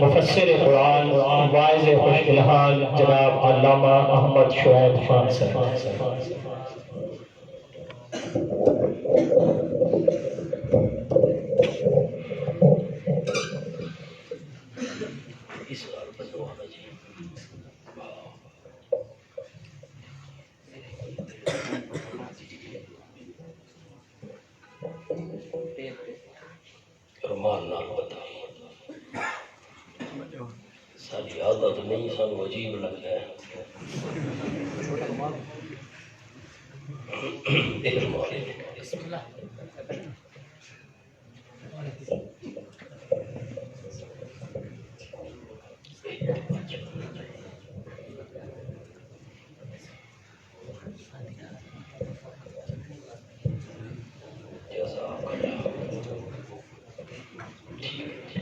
مفسر قرآن واعظ خوش الحال جناب علامہ احمد شوائب خان صاحب. ساری عادت نہیں سانو عجیب لگتا ہے.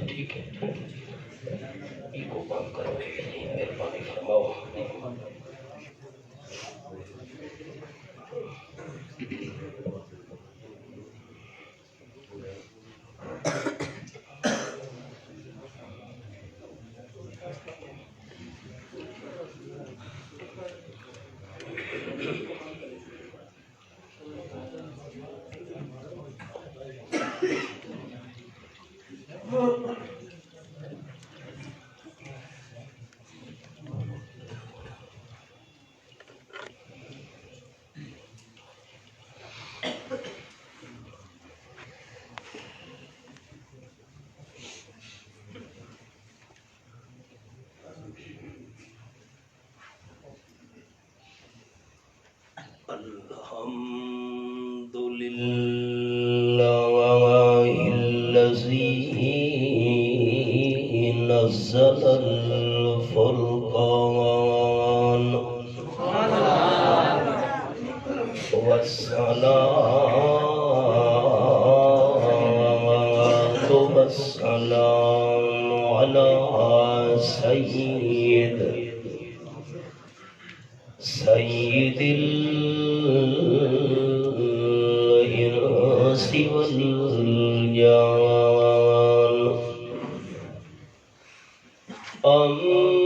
ٹھیک ہے کو کام کرو مہربانی فرماؤ. الحمد لله الذي نزل الفرقان والصلاة والسلام على سيد الإنس والجان. أما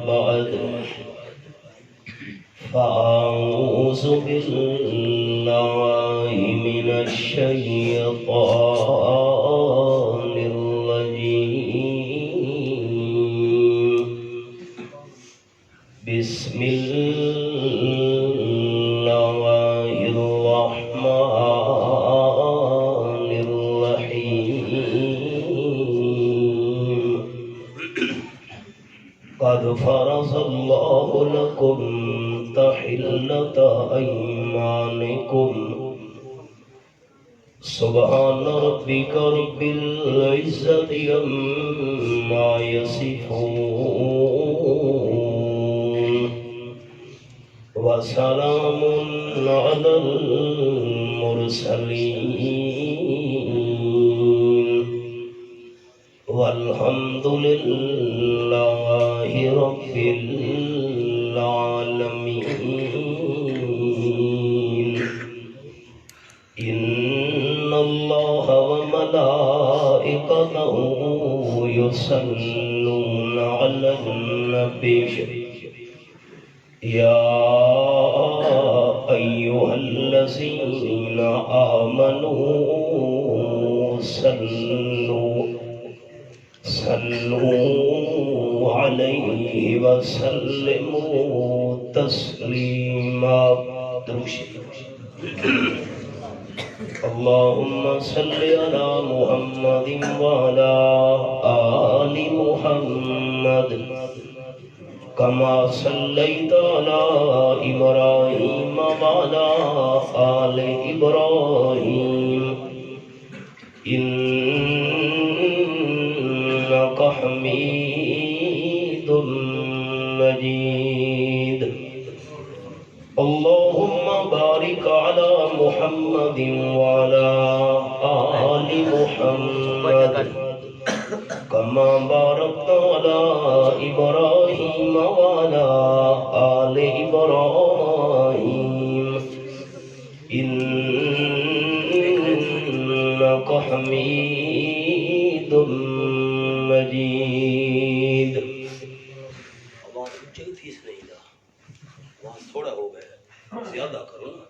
بعد فأعوذ بالله من الشيطان الرجيم. بسم الله الرحمن الرحيم. قد فرض الله لكم تحلة أيمانكم. سبحان ربك رب العزة عما يصفون وسلام على المرسلين والحمد لله رب العالمين. إن الله وملائكته يصلون على النبي يا أيها الذين آمنوا صلوا عليه وسلموا تسليما. اللهم صل على محمد وعلى آل محمد كما صليت على إبراهيم وعلى آل إبراهيم إنك حميد مجيد. اللهم بارك على محمد وعلى آل محمد كما باركت على إبراهيم وعلى آل إبراهيم إنك إنك حميد مجيد. آواز اونچی تھی اس نہیں دا، آواز تھوڑا ہو گیا، زیادہ کرو نا.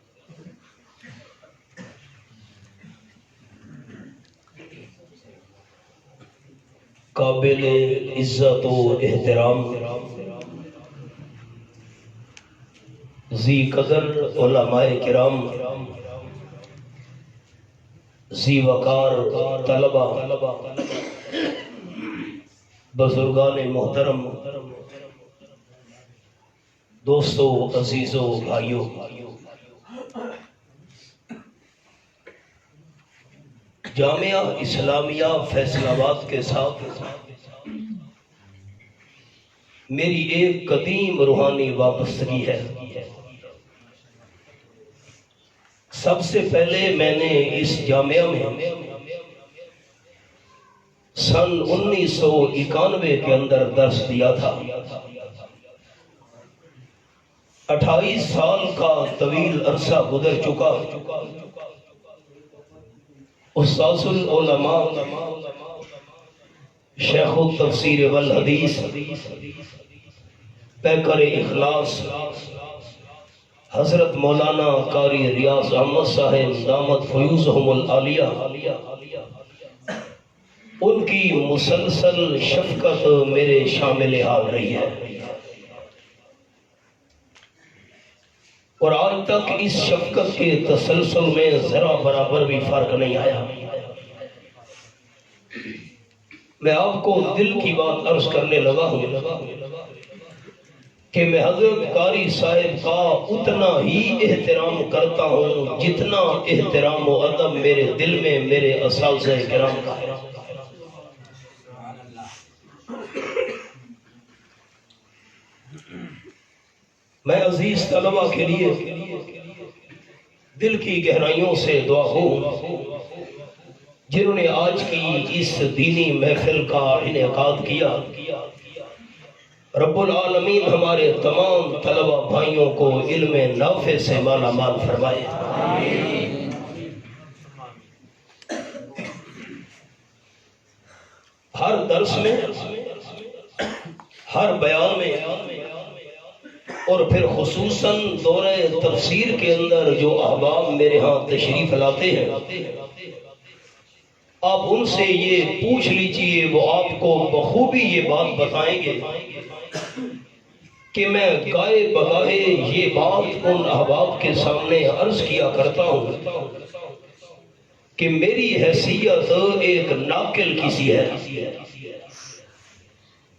قابل عزت و احترام ذی قدر علماء کرام، ذی وقار طلبہ، بزرگان محترم، دوستو، عزیزو، بھائیو، جامعہ اسلامیہ فیصلاباد کے ساتھ میری ایک قدیم روحانی وابستگی ہے. سب سے پہلے میں نے اس جامعہ میں سن 1991 کے اندر درس دیا تھا. 28 سال کا طویل عرصہ گزر چکا. استاذ العلماء، شیخ التفسیر والحدیث، پیکر اخلاص، حضرت مولانا قاری ریاض احمد صاحب دامت فیوزہم العالیہ، ان کی مسلسل شفقت میرے شامل حال رہی ہے، اور آج تک اس شفقت کے تسلسل میں ذرا برابر بھی فرق نہیں آیا. میں آپ کو دل کی بات عرض کرنے لگا ہوں کہ میں حضرت قاری صاحب کا اتنا ہی احترام کرتا ہوں جتنا احترام و ادب میرے دل میں میرے اساتذہ کرام کا ہے. میں عزیز طلبہ کے لیے دل کی گہرائیوں سے دعا ہوں جنہوں نے آج کی اس دینی محفل کا انعقاد کیا. رب العالمین ہمارے تمام طلبہ بھائیوں کو علم نافع سے مالا مال فرمائے. ہر درس میں، ہر بیان میں، اور پھر خصوصاً دورہ تفسیر کے اندر جو احباب میرے ہاں تشریف لاتے ہیں، آپ ان سے یہ پوچھ لیجئے، وہ آپ کو بخوبی یہ بات بتائیں گے کہ میں گائے بگاہے یہ بات ان احباب کے سامنے عرض کیا کرتا ہوں کہ میری حیثیت ایک ناقل کسی ہے.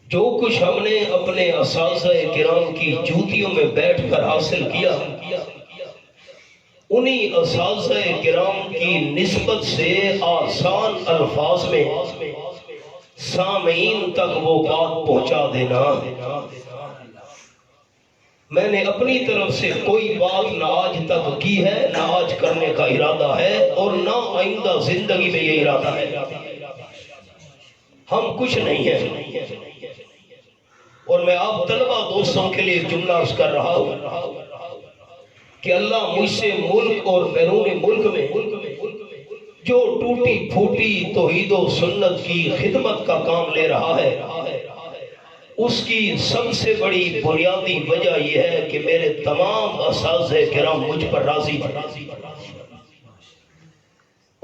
جو کچھ ہم نے اپنے اساتذہ کرام کی جوتیوں میں بیٹھ کر حاصل کیا، انہی اساتذہ کرام کی نسبت سے آسان الفاظ میں سامعین تک وہ بات پہنچا دینا. میں نے اپنی طرف سے کوئی بات نہ آج تک کی ہے، نہ آج کرنے کا ارادہ ہے، اور نہ آئندہ زندگی میں یہ ارادہ ہے. ہم کچھ نہیں ہیں. اور میں آپ طلبہ دوستوں کے لیے جملہ عرض کر رہا ہوں کہ اللہ مجھ سے ملک اور بیرون ملک میں جو ٹوٹی پھوٹی توحید و سنت کی خدمت کا کام لے رہا ہے، اس کی سب سے بڑی بنیادی وجہ یہ ہے کہ میرے تمام اساتذہ کرام مجھ پر راضی ہیں.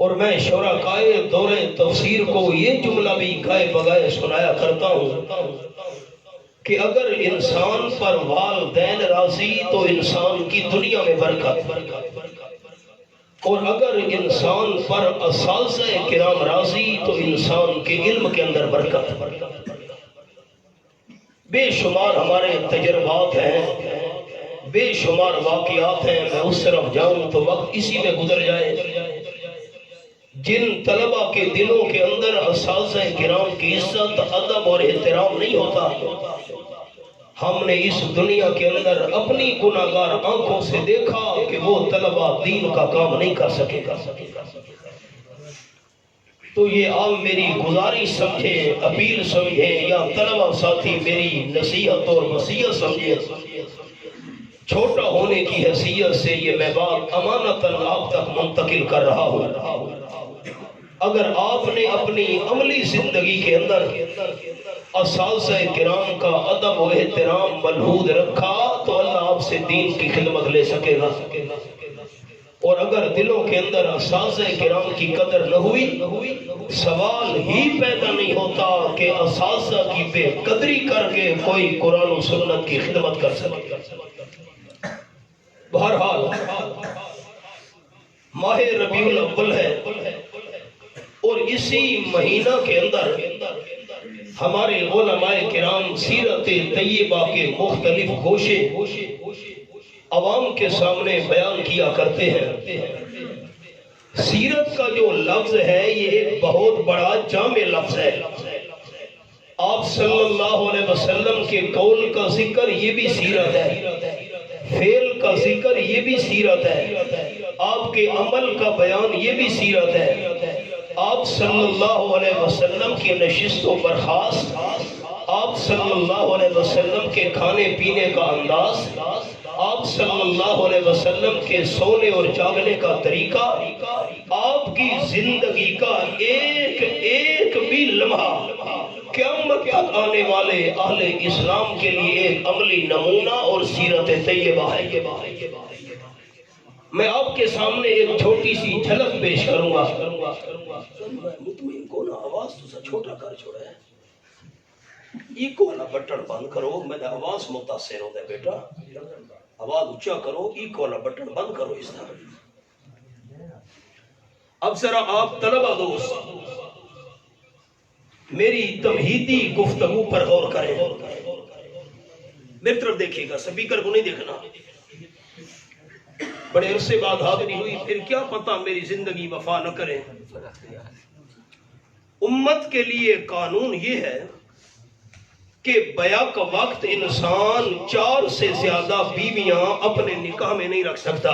اور میں شرکائے دور تفسیر کو یہ جملہ بھی گائے بگائے سنایا کرتا ہوں کہ اگر انسان پر والدین راضی تو انسان کی دنیا میں برکت، اور اگر انسان پر اساتذہ کرام راضی تو انسان کے علم کے اندر برکت. بے شمار ہمارے تجربات ہیں، بے شمار واقعات ہیں. میں اس طرف جاؤں تو وقت اسی میں گزر جائے. جن طلبہ کے دلوں کے اندر اساتذہ کرام کی عزت، ادب اور احترام نہیں ہوتا، ہم نے اس دنیا کے اندر اپنی گناہگار آنکھوں سے دیکھا کہ وہ طلبہ دین کا کام نہیں کر سکے. تو یہ آپ میری گزارش سمجھیں، اپیل سمجھیں، یا طلبہ ساتھی میری نصیحت اور وصیت سمجھیں. چھوٹا ہونے کی حیثیت سے یہ میں بات امانتاً آپ تک منتقل کر رہا ہوں. اگر آپ نے اپنی عملی زندگی کے اندر اساتذہ کرام کا ادب و احترام ملحوظ رکھا تو اللہ آپ سے دین کی خدمت لے سکے گا، اور اگر دلوں کے اندر اساتذہ کرام کی قدر نہ ہوئی، سوال ہی پیدا نہیں ہوتا کہ اساتذہ کی بے قدری کر کے کوئی قرآن و سنت کی خدمت کر سکے۔ بہرحال ماہ ربیع الاول ہے، اور اسی مہینہ کے اندر ہمارے علماء کرام سیرت طیبہ کے مختلف گوشے عوام کے سامنے بیان کیا کرتے ہیں۔ سیرت کا جو لفظ ہے یہ ایک بہت بڑا جامع لفظ ہے۔ آپ صلی اللہ علیہ وسلم کے قول کا ذکر یہ بھی سیرت ہے، فعل کا ذکر یہ بھی سیرت ہے، آپ کے عمل کا بیان یہ بھی سیرت ہے، آپ صلی اللہ علیہ وسلم کی نشست و برخاست، آپ صلی اللہ علیہ وسلم کے کھانے پینے کا انداز، آپ صلی اللہ علیہ وسلم کے سونے اور جاگنے کا طریقہ، آپ کی زندگی کا ایک ایک بھی لمحہ قیامت تک آنے والے اہل اسلام کے لیے ایک عملی نمونہ اور سیرت طیبہ ہے۔ میں آپ کے سامنے ایک چھوٹی سی جھلک پیش کروں گا۔ مطمئن کو نا آواز تو سا چھوٹا کر چھوڑا ہے، ایکو والا بٹن بند کرو، میں نے آواز متاثر ہو گئے بیٹا، آواز اونچا کرو، ایکو والا بٹن بند کرو اس طرح۔ اب ذرا آپ طلبہ دوست میری تمہیدی گفتگو پر غور کریں، میری طرف دیکھیے گا، سپیکر کو نہیں دیکھنا۔ بڑے عرصے بعد حاضری ہوئی، پھر کیا پتا میری زندگی وفا نہ کرے۔ امت کے لیے قانون یہ ہے کہ بیک وقت انسان 4 سے زیادہ بیویاں اپنے نکاح میں نہیں رکھ سکتا،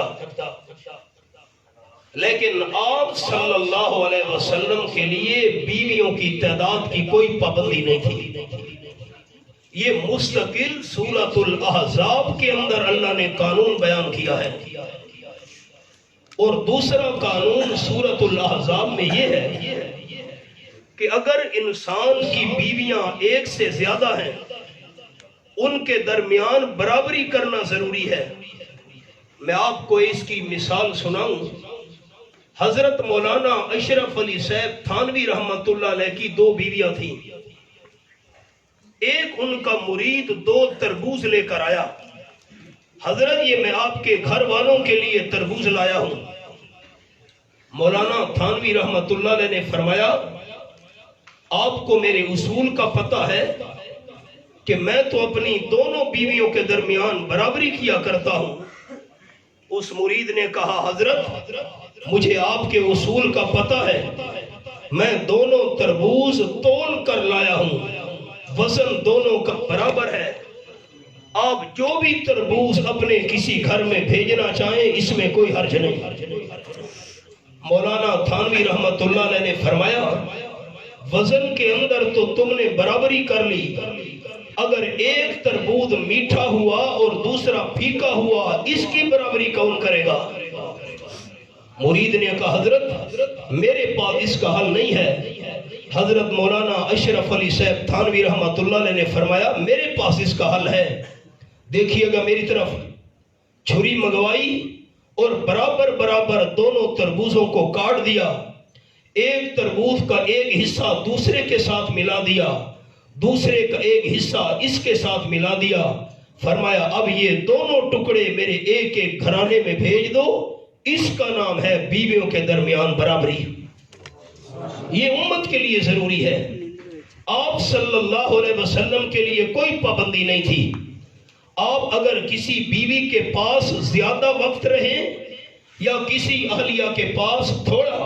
لیکن آپ صلی اللہ علیہ وسلم کے لیے بیویوں کی تعداد کی کوئی پابندی نہیں تھی۔ یہ مستقل سورۃ الاحزاب کے اندر اللہ نے قانون بیان کیا ہے، اور دوسرا قانون سورۃ الاحزاب میں یہ ہے کہ اگر انسان کی بیویاں 1 سے زیادہ ہیں، ان کے درمیان برابری کرنا ضروری ہے۔ میں آپ کو اس کی مثال سناؤں۔ حضرت مولانا اشرف علی صاحب تھانوی رحمت اللہ علیہ کی 2 بیویاں تھیں۔ ایک ان کا مرید 2 تربوز لے کر آیا، حضرت یہ میں آپ کے گھر والوں کے لیے تربوز لایا ہوں۔ مولانا تھانوی رحمت اللہ علیہ نے فرمایا، آپ کو میرے اصول کا پتہ ہے کہ میں تو اپنی دونوں بیویوں کے درمیان برابری کیا کرتا ہوں۔ اس مرید نے کہا، حضرت مجھے آپ کے اصول کا پتہ ہے، میں دونوں تربوز تول کر لایا ہوں، وزن دونوں کا برابر ہے، آپ جو بھی تربوز اپنے کسی گھر میں بھیجنا چاہیں اس میں کوئی حرج نہیں۔ مولانا تھانوی رحمت اللہ علیہ نے فرمایا، وزن کے اندر تو تم نے برابری کر لی، اگر ایک تربوز میٹھا ہوا اور دوسرا پھیکا ہوا، اس کی برابری کون کرے گا؟ مرید نے کہا، حضرت میرے پاس اس کا حل نہیں ہے۔ حضرت مولانا اشرف علی صاحب تھانوی رحمت اللہ علیہ نے فرمایا، میرے پاس اس کا حل ہے، دیکھیے گا میری طرف۔ چھری منگوائی اور برابر برابر دونوں تربوزوں کو کاٹ دیا، ایک تربوز کا ایک حصہ دوسرے کے ساتھ ملا دیا، دوسرے کا ایک حصہ اس کے ساتھ ملا دیا، فرمایا اب یہ دونوں ٹکڑے میرے ایک ایک گھرانے میں بھیج دو، اس کا نام ہے بیویوں کے درمیان برابری۔ یہ امت کے لیے ضروری ہے۔ آپ صلی اللہ علیہ وسلم کے لیے کوئی پابندی نہیں تھی، آپ اگر کسی بیوی کے پاس زیادہ وقت رہیں یا کسی اہلیہ کے پاس تھوڑا،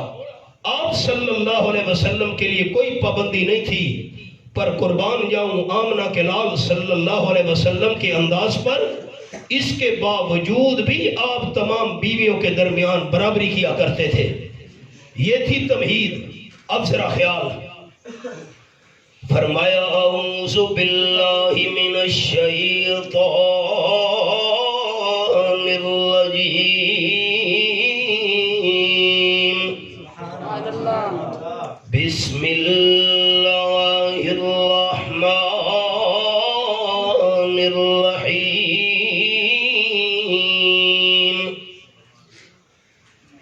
آپ صلی اللہ علیہ وسلم کے لیے کوئی پابندی نہیں تھی، پر قربان جاؤں آمنہ کے لال صلی اللہ علیہ وسلم کے انداز پر، اس کے باوجود بھی آپ تمام بیویوں کے درمیان برابری کیا کرتے تھے۔ یہ تھی تمہید۔ اب ذرا خیال، فرمایا اعوذ باللہ من الشیطان الرجیم، بسم اللہ الرحمن الرحیم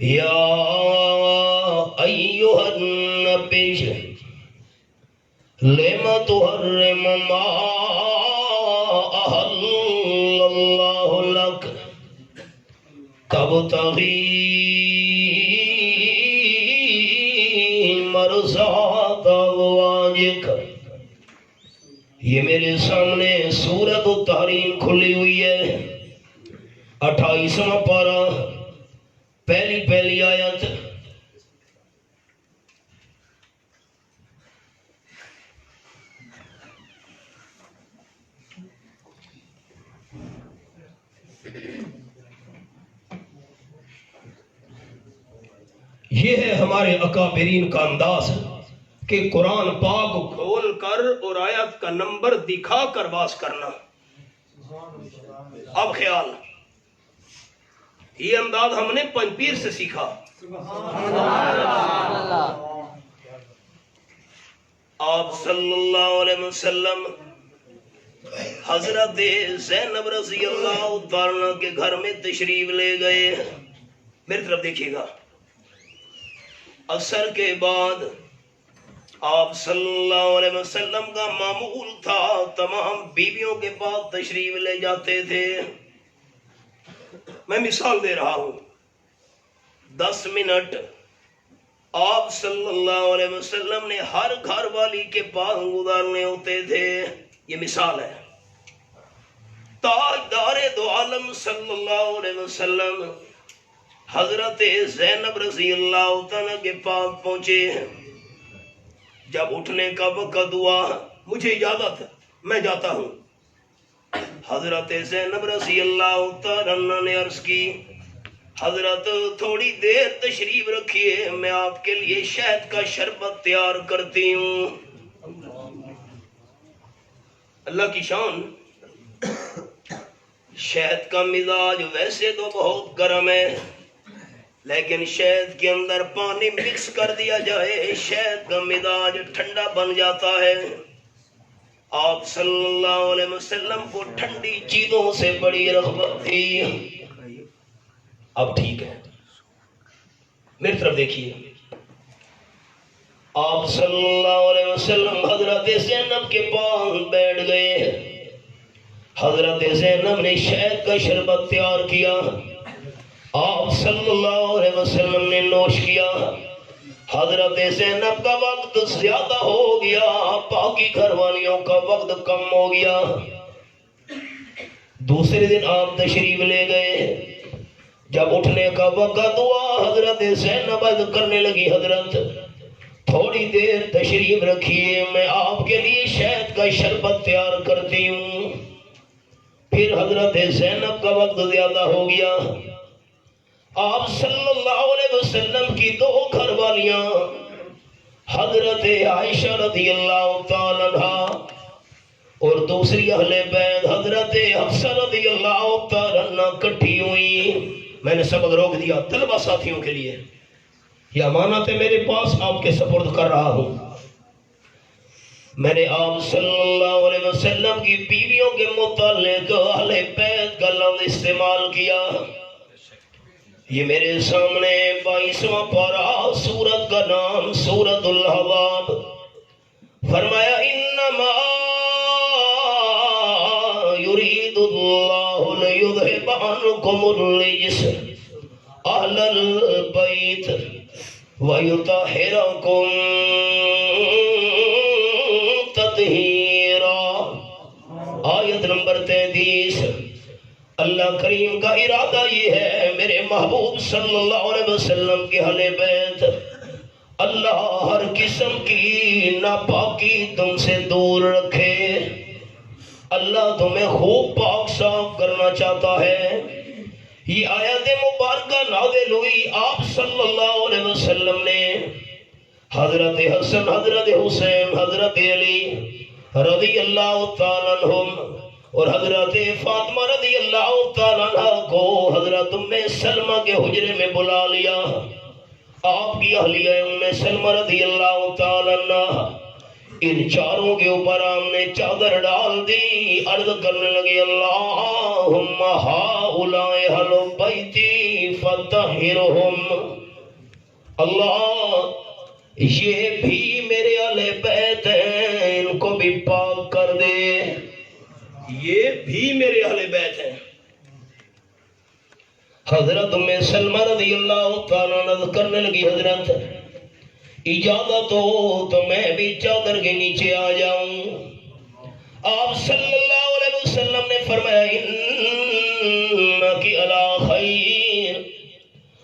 یا ایہا النبی لم تحرم ما احل اللہ لک تبتغی مرضات ازواجک۔ یہ میرے سامنے سورت التحریم کھلی ہوئی ہے، 28واں پارہ، پہلی آیت۔ یہ ہے ہمارے اکابرین کا انداز کہ قرآن پاک کھول کر اور آیت کا نمبر دکھا کر باز کرنا۔ اب خیال، یہ انداز ہم نے پنج پیر سے سیکھا۔ آپ صلی اللہ علیہ وسلم حضرت زینب رضی اللہ تعالیٰ کے گھر میں تشریف لے گئے۔ میری طرف دیکھیے گا، عصر کے بعد آپ صلی اللہ علیہ وسلم کا معمول تھا تمام بیویوں کے پاس تشریف لے جاتے تھے۔ میں مثال دے رہا ہوں، 10 منٹ آپ صلی اللہ علیہ وسلم نے ہر گھر والی کے پاس گزارنے ہوتے تھے۔ یہ مثال ہے۔ تاجدار دو عالم صلی اللہ علیہ وسلم حضرت زینب رضی اللہ تعالیٰ کے پاس پہنچے۔ جب اٹھنے کا وقت ہوا، مجھے اجازت، میں جاتا ہوں۔ حضرت زینب رضی اللہ تعالیٰ نے عرض کی، حضرت تھوڑی دیر تشریف رکھیے، میں آپ کے لیے شہد کا شربت تیار کرتی ہوں۔ اللہ کی شان، شہد کا مزاج ویسے تو بہت گرم ہے، لیکن شہد کے اندر پانی مکس کر دیا جائے، شہد کا مزاج ٹھنڈا بن جاتا ہے۔ آپ صلی اللہ علیہ وسلم کو ٹھنڈی چیزوں سے بڑی رغبت تھی۔ اب ٹھیک ہے، میری طرف دیکھیے۔ آپ صلی اللہ علیہ وسلم حضرت زینب کے پاس بیٹھ گئے۔ حضرت زینب نے شہد کا شربت تیار کیا، آپ صلی اللہ علیہ وسلم نے نوش کیا۔ حضرت زینب کا وقت زیادہ ہو گیا، باقی گھر والیوں کا وقت کم ہو گیا۔ دوسرے دن آپ تشریف لے گئے۔ جب اٹھنے کا وقت ہوا، حضرت زینب عرض کرنے لگی، حضرت تھوڑی دیر تشریف رکھیے، میں آپ کے لیے شہد کا شربت تیار کرتی ہوں۔ پھر حضرت زینب کا وقت زیادہ ہو گیا۔ آپ صلی اللہ علیہ وسلم کی 2 گھر والیاں، حضرت عائشہ رضی اللہ تعالی عنہا اور دوسری اہل بیت حضرت حفصہ رضی اللہ تعالی عنہ اکٹھی ہوئی۔ میں نے سبق روک دیا طلبہ ساتھیوں کے لیے، یہ امانت ہے میرے پاس، آپ کے سپرد کر رہا ہوں۔ میں نے آپ صلی اللہ علیہ وسلم کی بیویوں کے متعلق اہل بیت کا لفظ استعمال کیا۔ یہ میرے سامنے 22واں پارہ، سورت کا نام سورت الاحزاب۔ فرمایا انما یرید اللہ لیذھب عنکم الرجس اہل البیت ویطہرکم تطہیرا۔ آیت نمبر 33۔ اللہ کریم کا ارادہ یہ ہے میرے محبوب صلی اللہ علیہ وسلم کے اہل بیت، اللہ ہر قسم کی ناپاکی تم سے دور رکھے۔ اللہ تمہیں خوب پاک صاف کرنا چاہتا ہے۔ یہ آیت مبارکہ نازل ہوئی، آپ صلی اللہ علیہ وسلم نے حضرت حسن، حضرت حسین، حضرت علی رضی اللہ تعالیٰ عنہم اور حضرت فاطمہ رضی اللہ تعالیٰ عنہ کو حضرت ام سلمہ کے حجرے میں بلا لیا۔ آپ کی اہلیہ ام سلمہ رضی اللہ تعالی عنہ ان چاروں کے اوپر ہم نے چادر ڈال دی، عرض کرنے لگے اللہم ہؤلاء اہل بیتی فطہرہم، اللہ یہ بھی میرے اہل بیت ہیں، ان کو بھی پاک کر دے، یہ بھی میرے اہل بیت ہیں۔ حضرت ام سلمہ رضی اللہ تعالیٰ عنہ کرنے لگی حضرت اجازت ہو تو میں بھی چادر کے نیچے آ جاؤں۔ آپ صلی اللہ علیہ وسلم نے فرمایا انکی علی خیر،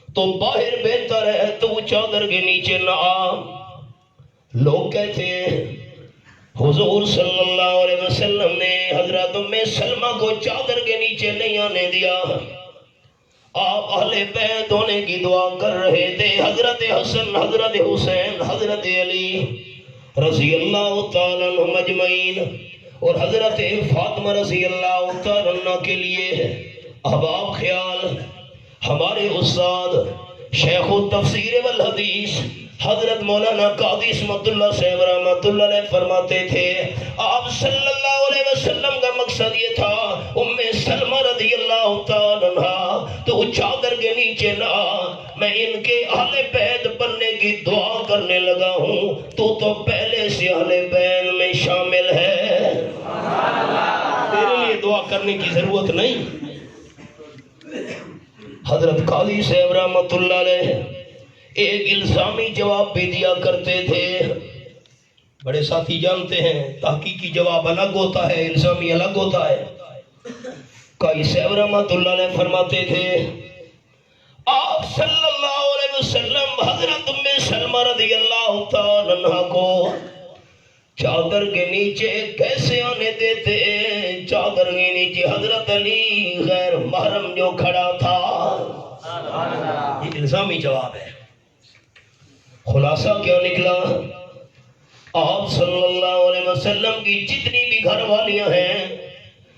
تو باہر بہتر ہے تو چادر کے نیچے نہ آ۔ لوگ کہتے ہیں حضور صلی اللہ علیہ وسلم نے حضرت ام سلمہ کو چادر کے نیچے نہیں آنے دیا، آپ اہل بیت ہونے کی دعا کر رہے تھے، حضرت حسن، حضرت حسین، حضرت علی رضی اللہ تعالیٰ عنہم اجمعین اور حضرت فاطمہ رضی اللہ تعالیٰ عنہ کے لیے اب آپ خیال ہمارے استاد شیخ التفسیر والحدیث حضرت مولانا قاضی اسمت اللہ صاحب رحمۃ اللہ علیہ فرماتے تھے آپ صلی اللہ علیہ وسلم کا مقصد یہ تھا ام سلمہ رضی اللہ تعالیٰ عنہ تو چادر کے نیچے نہ، میں ان کے اہل بیت بننے کی دعا کرنے لگا ہوں، تو پہلے سے اہل بیت میں شامل ہے، تیرے لیے دعا کرنے کی ضرورت نہیں۔ حضرت قاضی صاحب رحمۃ اللہ علیہ ایک الزامی جواب بھی دیا کرتے تھے، بڑے ساتھی جانتے ہیں تحقیقی جواب الگ ہوتا ہے، الزامی الگ ہوتا ہے۔ قاضی صاحب رحمۃ اللہ علیہ فرماتے تھے آپ صلی اللہ علیہ وسلم حضرت ام سلمہ رضی اللہ تعالی عنہ کو چادر کے نیچے کیسے آنے دیتے؟ چادر کے نیچے حضرت علی غیر محرم جو کھڑا تھا۔ یہ الزامی جواب ہے۔ خلاصہ کیا نکلا؟ آپ صلی اللہ علیہ وسلم کی جتنی بھی گھر والیاں ہیں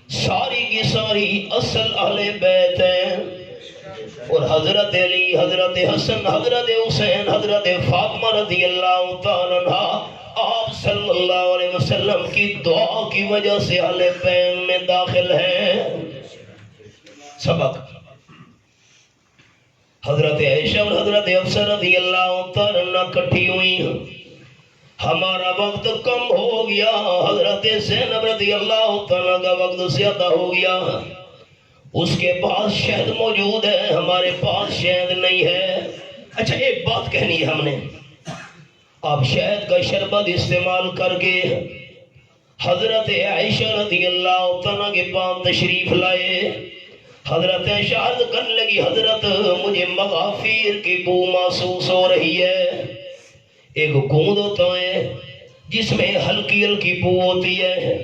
ساری کی ساری اصل اہل بیت ہیں، اور حضرت علی، حضرت حسن، حضرت حسین، حضرت فاطمہ رضی اللہ تعالیٰ عنہ آپ صلی اللہ علیہ وسلم کی دعا کی وجہ سے اہل بیت میں داخل ہیں۔ سبق حضرت عائشہ اور حضرت حفصہ رضی اللہ تعالیٰ عنہ کٹھی ہوئی، ہمارا وقت کم ہو گیا، حضرت زینب رضی اللہ تعالیٰ کا وقت زیادہ ہو گیا، اس کے پاس شہد موجود ہے، ہمارے پاس شہد نہیں ہے۔ اچھا ایک بات کہنی ہے ہم نے، آپ شہد کا شربت استعمال کر کے حضرت عائشہ رضی اللہ تعالیٰ کے پاس تشریف لائے۔ حضرت عائشہ عرض کرنے لگی حضرت مجھے مغافیر کی بو محسوس ہو رہی ہے۔ ایک گوند ہوتا ہے جس میں ہلکی ہلکی بو ہوتی ہے،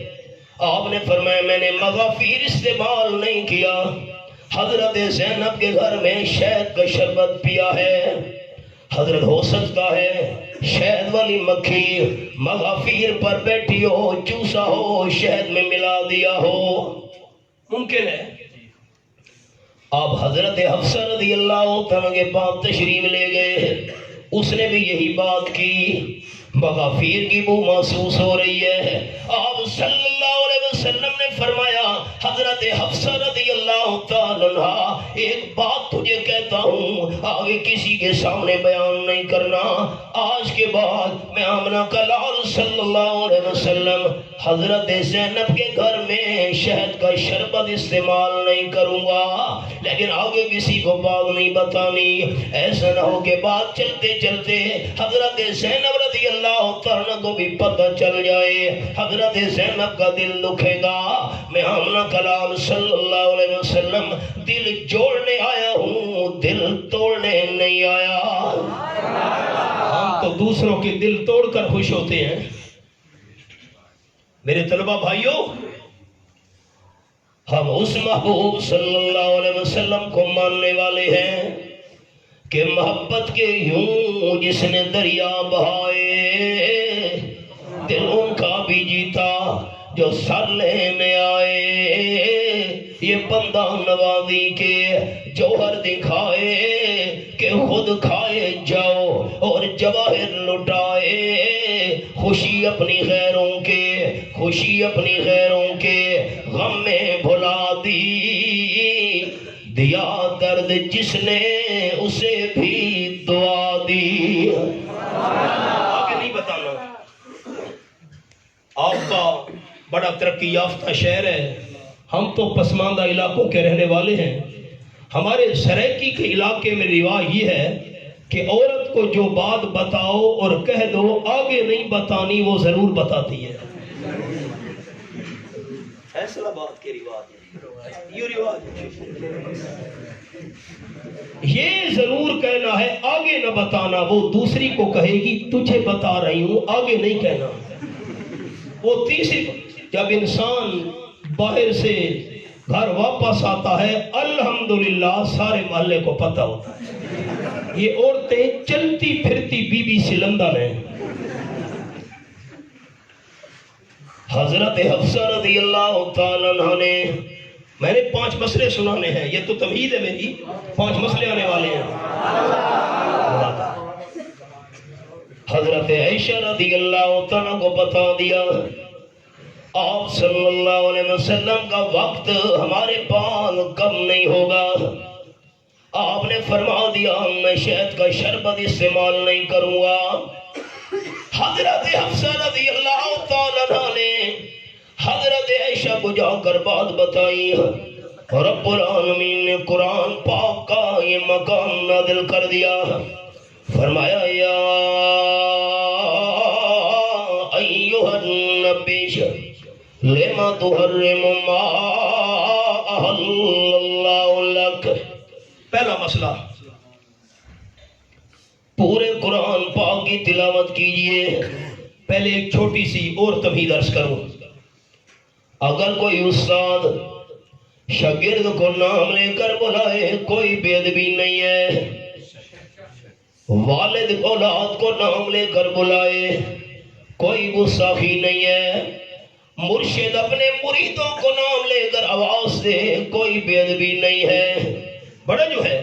آپ نے فرمایا میں نے مغافیر استعمال نہیں کیا، حضرت زینب کے گھر میں شہد کا شربت پیا ہے، حضرت ہو سکتا ہے شہد والی مکھی مغافیر پر بیٹھی ہو، چوسا ہو، شہد میں ملا دیا ہو، ممکن ہے۔ آپ حضرت حفصہ رضی اللہ تعالیٰ کے پاس تشریف لے گئے، اس نے بھی یہی بات کی، مغافیر کی بو محسوس ہو رہی ہے۔ آپ صلی اللہ علیہ وسلم نے فرمایا حضرت حفصہ رضی اللہ تعالیٰ عنہ ایک بات تجھے کہتا ہوں، آگے کسی کے سامنے بیان نہیں کرنا، آج کے بعد میں آمنہ کا لال صلی اللہ علیہ وسلم حضرت زینب کے گھر میں شہد کا شربت استعمال نہیں کروں گا، لیکن آگے کسی کو بات نہیں بتانی، ایسا نہ ہو کہ بات چلتے چلتے حضرت زینب رضی اللہ تعالیٰ کو بھی پتہ چل جائے، حضرت زینب کا دل دکھے گا۔ میں آمنہ کلام صلی اللہ علیہ وسلم دل جوڑنے آیا ہوں، دل توڑنے نہیں آیا۔ ہم تو دوسروں کے دل توڑ کر خوش ہوتے ہیں۔ میرے طلبہ بھائیوں، ہم اس محبوب صلی اللہ علیہ وسلم کو ماننے والے ہیں کہ محبت کے یوں جس نے دریا بہائے، دل ان کا بھی جیتا جو سر لینے آئے، یہ بندہ نوازی کے جوہر دکھائے کہ خود کھائے جاؤ جواہر لٹائے، خوشی اپنی غیروں کے، خوشی اپنی غیروں کے غم میں بھلا دی، دیا درد جس نے اسے بھی دعا دی۔ آگے نہیں بتانا۔ آپ کا بڑا ترقی یافتہ شہر ہے، ہم تو پسماندہ علاقوں کے رہنے والے ہیں۔ ہمارے سریکی کے علاقے میں رواج یہ ہے کہ عورت کو جو بات بتاؤ اور کہہ دو آگے نہیں بتانی، وہ ضرور بتاتی ہے۔ فیصلاباد کے رواج ہے یہ رواج ہے، یہ ضرور کہنا ہے آگے نہ بتانا۔ وہ دوسری کو کہے گی تجھے بتا رہی ہوں، آگے نہیں کہنا۔ وہ تیسری، جب انسان باہر سے گھر واپس آتا ہے الحمدللہ سارے محلے کو پتہ ہوتا ہے۔ یہ عورتیں چلتی پھرتی بی بی سی لندن ہیں۔ حضرت حفصہ رضی اللہ تعالیٰ عنہ نے، میں نے 5 مسئلے سنانے ہیں، یہ تو تمہید ہے میری، 5 مسئلے آنے والے ہیں۔ حضرت عائشہ رضی اللہ تعالیٰ کو بتا دیا آپ صلی اللہ علیہ وسلم کا وقت ہمارے پاس کم نہیں ہوگا۔ آپ نے فرما دیا میں شہد کا شربت استعمال نہیں کروں گا۔ حضرت حفصہ رضی اللہ تعالیٰ عنہ نے حضرت عائشہ کو جا کر بات بتائی، رب العالمین نے قرآن پاک کا یہ مقام نازل کر دیا، فرمایا یا ایھا النبی لما تحرم ما احل اللہ لک۔ پہلا مسئلہ، پورے قرآن پاک کی تلاوت کیجئے۔ پہلے ایک چھوٹی سی اور تمہید عرض کروں، اگر کوئی استاد شاگرد کو نام لے کر بلائے کوئی بے ادبی نہیں ہے، والد اولاد کو نام لے کر بلائے کوئی گستاخی نہیں ہے، مرشد اپنے مریدوں کو نام لے کر آواز دے کوئی بے ادبی نہیں ہے، بڑا جو ہے۔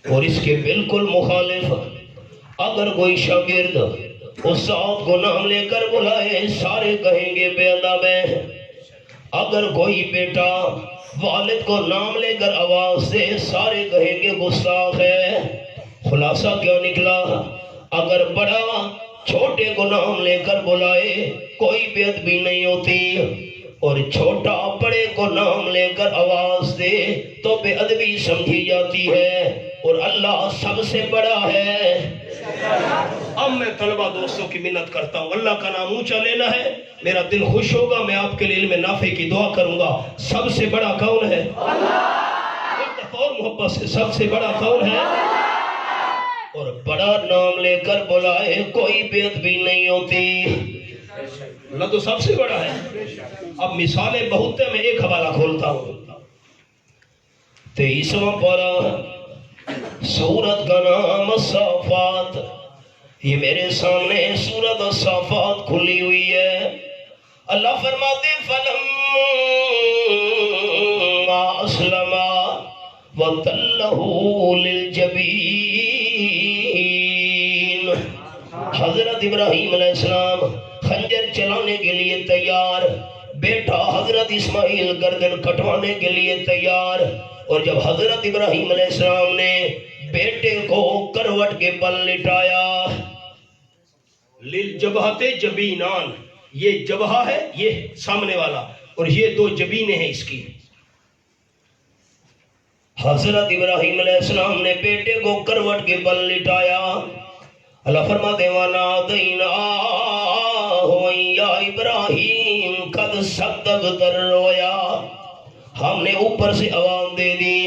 اور اس کے بالکل مخالف اگر کوئی شاگرد استاد کو نام لے کر بلائے سارے کہیں گے بے ادب ہے، اگر کوئی بیٹا والد کو نام لے کر آواز دے سارے کہیں گے گستاخ ہے۔ خلاصہ کیا نکلا، اگر بڑا چھوٹے کو نام لے کر بلائے کوئی بے ادبی نہیں ہوتی، اور چھوٹا بڑے کو نام لے کر آواز دے تو بے ادبی سمجھی جاتی ہے، اور اللہ سب سے بڑا ہے۔ اب میں طلبہ دوستوں کی منت کرتا ہوں، اللہ کا نام اونچا لینا ہے، میرا دل خوش ہوگا، میں آپ کے لیے علم نافع کی دعا کروں گا۔ سب سے بڑا کون ہے؟ ایک دفعہ اور محبت سے، سب سے بڑا کون ہے؟ اور بڑا نام لے کر بلائے کوئی بے ادبی نہیں ہوتی، اللہ تو سب سے بڑا ہے۔ اب مثالیں بہت ہیں، میں ایک حوالہ کھولتا ہوں۔ 23واں پارہ، سورت کا نام الصافات، یہ میرے سامنے سورت الصافات کھلی ہوئی ہے۔ اللہ فرماتے فَلَمَّا أَسْلَمَا وَتَلَّهُ لِلْجَبِينِ، حضرت ابراہیم علیہ السلام خنجر چلانے کے لیے تیار، بیٹا حضرت اسماعیل گردن کٹوانے کے لیے تیار، اور جب حضرت ابراہیم علیہ السلام نے بیٹے کو کروٹ کے بل لٹایا، للجبہت جبینان، یہ جبہہ ہے یہ سامنے والا، اور یہ 2 جبینیں ہیں اس کی۔ حضرت ابراہیم علیہ السلام نے بیٹے کو کروٹ کے بل لٹایا، اللہ فرماتے وَنَادَيْنَاهُ يَا إِبْرَاهِيمُ قَدْ صَدَّقْتَ الرُّؤْيَا، ہم نے اوپر سے آواز دے دی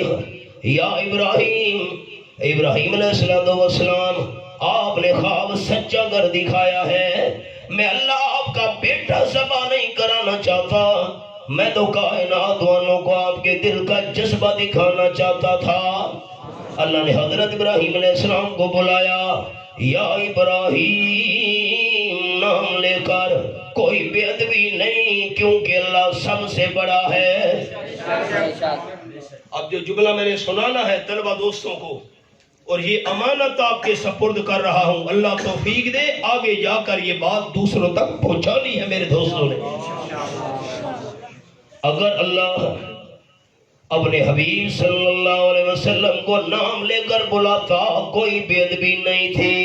یا ابراہیم، ابراہیم علیہ السلام آپ نے خواب سچا کر دکھایا ہے، میں اللہ آپ کا بیٹا ذبح نہیں کرانا چاہتا، میں تو کائنات والوں کو آپ کے دل کا جذبہ دکھانا چاہتا تھا۔ اللہ نے حضرت ابراہیم علیہ السلام کو بلایا، یا ابراہیم نام لے کر، کوئی بے ادبی نہیں، کیونکہ اللہ سب سے بڑا ہے۔ اب جو جملہ میں نے سنانا ہے طلبہ دوستوں کو، اور یہ امانت آپ کے سپرد کر رہا ہوں. اللہ توفیق دے آگے جا کر یہ بات دوسروں تک پہنچانی ہے میرے دوستوں نے. اگر اللہ اپنے حبیب صلی اللہ علیہ وسلم کو نام لے کر بلاتا کوئی بے ادبی نہیں تھی.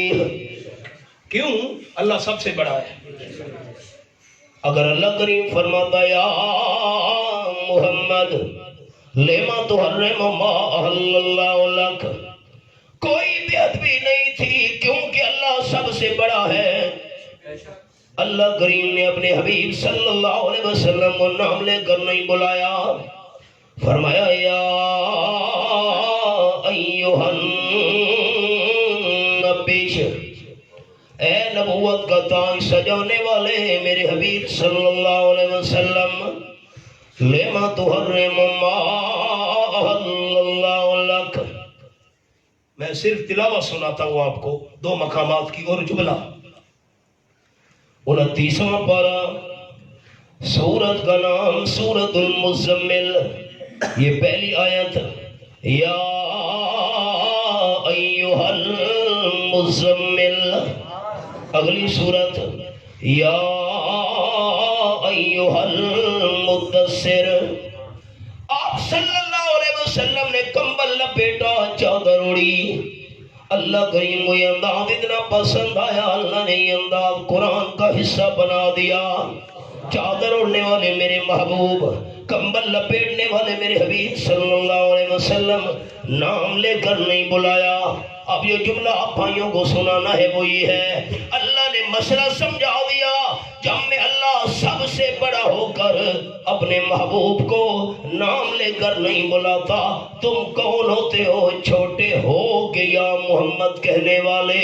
کیوں؟ اللہ سب سے بڑا ہے. اگر اللہ کریم فرماتا یا محمد لما تحرم ما احل اللہ لک، کوئی بے ادبی نہیں تھی کیونکہ اللہ سب سے بڑا ہے. اللہ کریم نے اپنے حبیب صلی اللہ علیہ وسلم کو نام لے کر نہیں بلایا. فرمایا یا ایھا النبی، اے نبوت کا تاج سجانے والے میرے حبیب صلی اللہ علیہ وسلم، لما تحرم ما احل اللہ لک. میں صرف تلاوت سناتا ہوں آپ کو دو مقامات کی اور جملہ. 29واں پارہ، سورت کا نام سورت المزمل. یہ پہلی آیت یا ایھا المزمل. اگلی سورت یا ایھا المدثر. آپ صلی اللہ علیہ وسلم نے کمبل لپیٹا، چادر اڑی. اللہ کریم کو یہ انداز اتنا پسند آیا، اللہ نے یہ انداز قرآن کا حصہ بنا دیا. چادر اڑنے والے میرے محبوب، کمبل لپیٹنے والے میرے حبیب صلی اللہ علیہ وسلم، نام لے کر نہیں بلایا. اب یہ جملہ آپ بھائیوں کو سنانا ہے وہ یہ ہے، اللہ نے مسئلہ سمجھا دیا. جب میں اللہ سب سے بڑا ہو کر اپنے محبوب کو نام لے کر نہیں بلاتا، تم کون ہوتے ہو چھوٹے ہو کہ یا محمد کہنے والے؟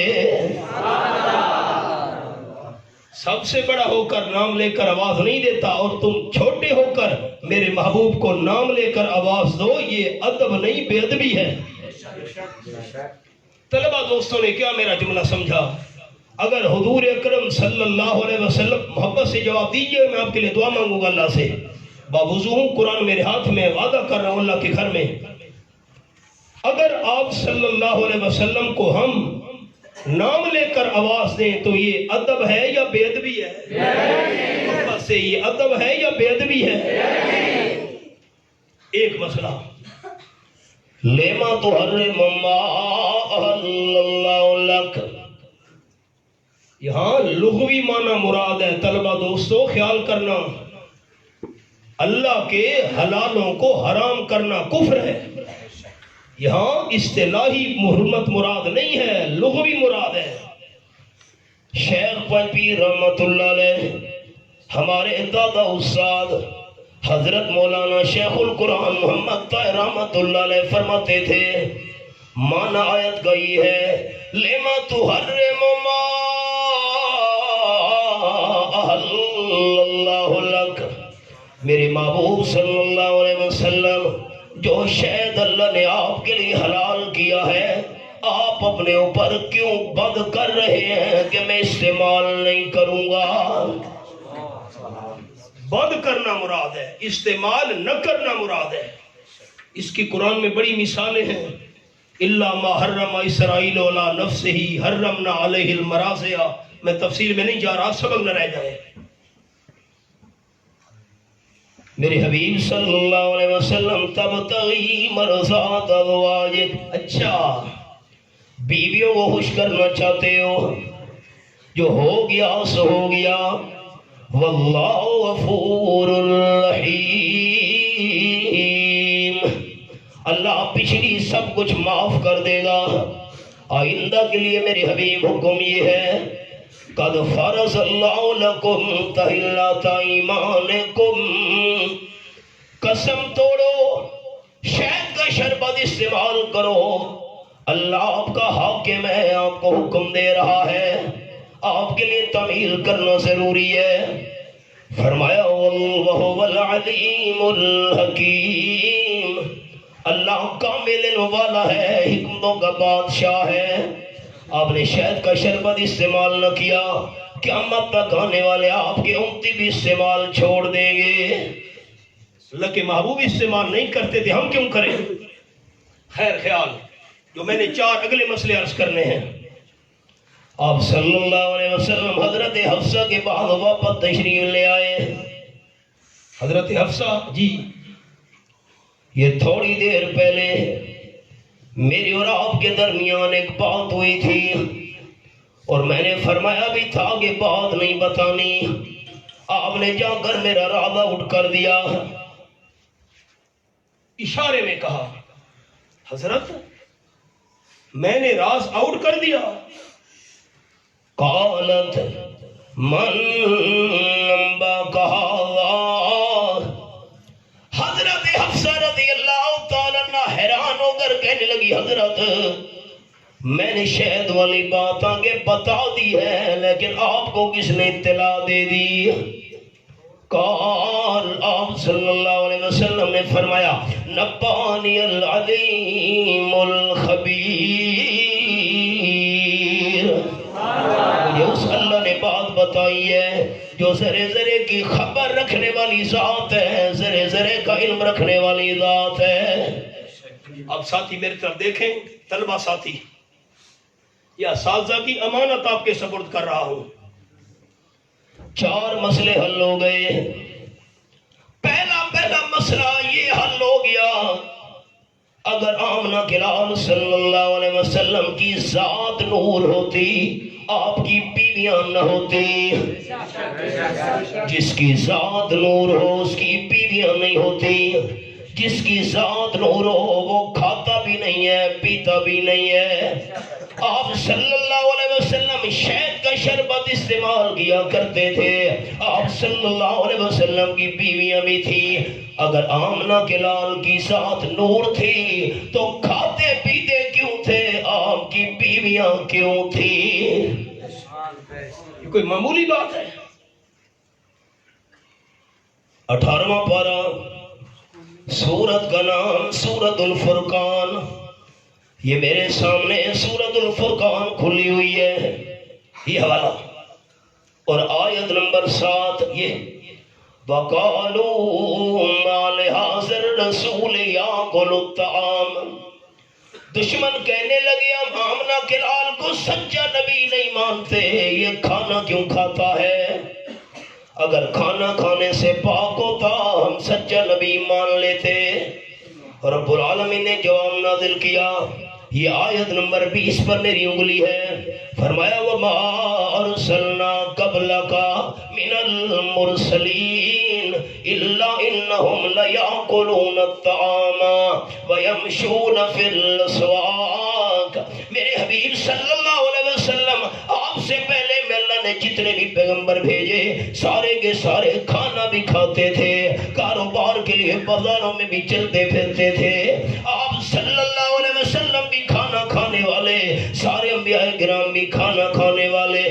سب سے بڑا ہو کر نام لے کر آواز نہیں دیتا اور تم چھوٹے ہو کر میرے محبوب کو نام لے کر آواز دو، یہ ادب نہیں بے ادبی ہے. طلبہ دوستوں نے کیا میرا جملہ سمجھا؟ اگر حضور اکرم صلی اللہ علیہ وسلم محبت سے جواب دیجئے، میں آپ کے لیے دعا مانگوں گا اللہ سے. باوضو ہوں، قرآن میرے ہاتھ میں، وعدہ کر رہا ہوں اللہ کے گھر میں. اگر آپ صلی اللہ علیہ وسلم کو ہم نام لے کر آواز دیں تو یہ ادب ہے یا بے ادبی ہے؟ محبت سے یہ ادب ہے یا بے ادبی ہے؟ ایک مسئلہ، لما تحرم ما احل اللہ لک، یہاں لغوی معنی مراد ہے. طلبہ دوستو خیال کرنا، اللہ کے حلالوں کو حرام کرنا کفر ہے. یہاں اصطلاحی محرمت مراد نہیں ہے، لغوی مراد ہے. شیخ پنجپیر رحمت اللہ علیہ، ہمارے دادا استاد حضرت مولانا شیخ القرآن محمد طاہر رحمت اللہ علیہ فرماتے تھے، معنی آیت کا یہ ہے، لما تحرم ما احل اللہ لک، میرے محبوب صلی اللہ علیہ وسلم جو شاید اللہ نے آپ کے لیے حلال کیا ہے، آپ اپنے اوپر کیوں بد کر رہے ہیں کہ میں استعمال نہیں کروں گا؟ بد کرنا مراد ہے، استعمال نہ کرنا مراد ہے. اس کی قرآن میں بڑی مثالیں ہیں. الا ما حرم اسرائیل علی نفسہ حرمنا علیہ المراضع. میں تفصیل میں نہیں جا رہا، سبق نہ رہ جائے. میرے حبیب صلی اللہ علیہ وسلم تبتغی مرضات ازواجک، اچھا بیویوں کو خوش کرنا چاہتے ہو، جو ہو گیا سو ہو گیا. واللہ غفور رحیم، اللہ پچھلی سب کچھ معاف کر دے گا. آئندہ کے لیے میرے حبیب حکم یہ ہے، قد فرض اللہ لکم تحلۃ ایمانکم، قسم توڑو، شہد کا شربت استعمال کرو، اللہ آپ کا حاکم ہے، آپ کو حکم دے رہا ہے، آپ کے لیے تعمیل کرنا ضروری ہے. فرمایا واللہ العلیم الحکیم، اللہ کامل علم والا ہے، حکمتوں کا بادشاہ ہے. آپ نے شہد کا شربت استعمال نہ کیا، قیامت تک آنے والے آپ کے امتی بھی استعمال چھوڑ دیں گے. اللہ کے محبوب استعمال نہیں کرتے تھے، ہم کیوں کریں؟ خیر خیال، جو میں نے 4 اگلے مسئلے عرض کرنے ہیں. آپ صلی اللہ علیہ وسلم حضرت حفصہ کے بعد واپس تشریف لے آئے. حضرت حفصہ جی یہ تھوڑی دیر پہلے میری اور آپ کے درمیان ایک بات ہوئی تھی اور میں نے فرمایا بھی تھا کہ بات نہیں بتانی. آپ نے جا کر میرا راز آؤٹ کر دیا. اشارے میں کہا حضرت میں نے راز آؤٹ کر دیا. قالت من کہا. حضرت حفصہ رضی اللہ تعالیٰ عنہ حیران ہو کر کہنے لگی حضرت میں نے شہد والی بات آگے بتا دی ہے لیکن آپ کو کس نے اطلاع دے دی؟ قال آپ صلی اللہ علیہ وسلم نے فرمایا نبانی العلیم الخبیر. مجھے اس اللہ نے بات بتائی ہے جو ذرے ذرے کی خبر رکھنے والی ذات ہے, ذرے ذرے کا علم رکھنے والی ذات ہے. اب ساتھی میری طرف دیکھیں, طلبہ ساتھی یا اساتذہ کی امانت آپ کے سپرد کر رہا ہوں. 4 مسئلے حل ہو گئے. پہلا مسئلہ یہ حل ہو گیا اگر آمنہ کے لال صلی اللہ علیہ وسلم کی ذات نور ہوتی آپ کی بیویاں نہ ہوتی. جس کی ذات نور ہو اس کی بیویاں نہیں ہوتی. جس کی ذات نور ہو وہ کھاتا بھی نہیں ہے پیتا بھی نہیں ہے. آپ صلی اللہ علیہ وسلم شہد کا شربت استعمال کیا کرتے تھے. آپ صلی اللہ علیہ وسلم کی بیویاں بھی تھی. اگر آمنہ کے لال کی ذات نور تھی تو کھاتے پیتے کیوں تھے, آپ کی بیویاں کیوں تھی؟ یہ کوئی معمولی بات ہے. 18واں پارہ سورت کا نام سورت الفرقان. یہ میرے سامنے سورت الفرقان کھلی ہوئی ہے, یہ حوالہ اور آیت نمبر 7 یہ وَقَالُوا مَا لِهَٰذَا الرَّسُولِ يَأْكُلُ الطَّعَامَ. دشمن کہنے لگے ہم آمنہ کے لال کو سچا نبی نہیں مانتے, یہ کھانا کیوں کھاتا ہے؟ اگر کھانا کھانے سے پاک ہوتا ہم سچا نبی مان لیتے. رب العالمین نے جواب نازل کیا. یہ آیت نمبر 20 پر میری انگلی ہے. فرمایا وَمَا أَرْسَلْنَا قَبْلَكَ مِنَ الْمُرْسَلِينَ إِلَّا إِنَّهُمْ لَيَأْكُلُونَ الطَّعَامَ وَيَمْشُونَ فِي الْأَسْوَاقِ. میرے حبیب صلی اللہ علیہ وسلم آپ سے پہلے اللہ نے جتنے بھی پیغمبر بھیجے سارے کے سارے کھانا بھی کھاتے تھے, کاروبار کے لیے بازاروں میں بھی چلتے پھرتے تھے. آپ صلی اللہ علیہ وسلم بھی کھانا کھانے والے, سارے انبیاء کرام بھی کھانا کھانے والے.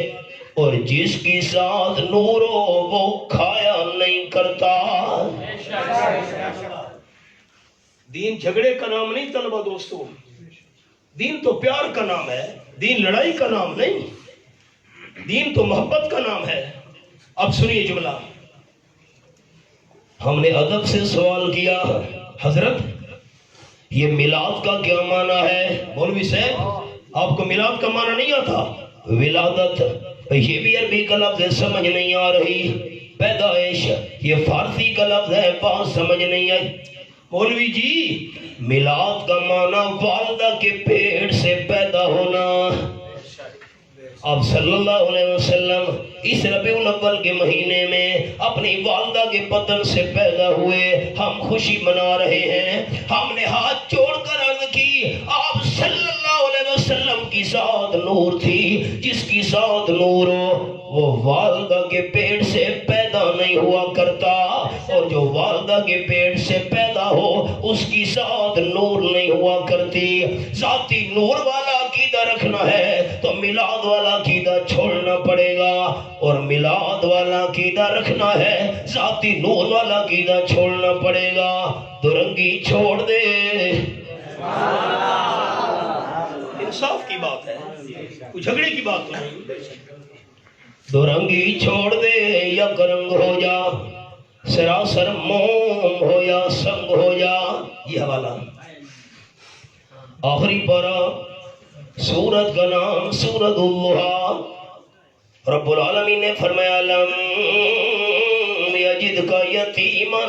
اور جس کی ذات نور ہو وہ کھایا نہیں کرتا. دین جھگڑے کا نام نہیں طلبہ دوستو, دین تو پیار کا نام ہے, دین لڑائی کا نام نہیں, دین تو محبت کا نام ہے. اب سنیے جملہ. ہم نے ادب سے سوال کیا حضرت یہ میلاد کا کیا معنی ہے؟ مولوی صاحب آپ کو میلاد کا معنی نہیں آتا؟ ولادت یہ بھی عربی کا لفظ ہے, سمجھ نہیں آ رہی. پیدائش یہ فارسی کا لفظ ہے, بات سمجھ نہیں آئی. مولوی جی میلاد کا معنی والدہ کے پیٹ سے پیدا ہونا. آپ صلی اللہ علیہ وسلم اس ربیع الاول کے مہینے میں اپنی والدہ کے بدن سے پیدا ہوئے, ہم خوشی منا رہے ہیں. ہم نے ہاتھ جوڑ کر عرض کی آپ صلی اللہ علیہ وسلم کی ذات نور تھی. جس کی ذات نور ہو وہ والدہ کے پیٹ سے پیدا نہیں ہوا کرتا, اور جو والدہ کے پیٹ سے پیدا ہو اس کی ذات نور نہیں ہوا کرتی. ذاتی نور والا عقیدہ رکھنا ہے تو میلاد والا عقیدہ چھوڑنا پڑے گا, اور میلاد والا عقیدہ رکھنا ہے ذاتی نور والا عقیدہ چھوڑنا پڑے گا. دورنگی چھوڑ دے, انصاف کی بات ہے, کوئی جھگڑے کی بات تو نہیں. دورنگی چھوڑ دے یا کرنگ ہو جا, سراسر موم ہو یا سنگ ہو جا. یہ حوالہ آخری پارہ سورت کا نام سورت الضحیٰ. رب العالمین نے فرمایا لم یجدک یتیما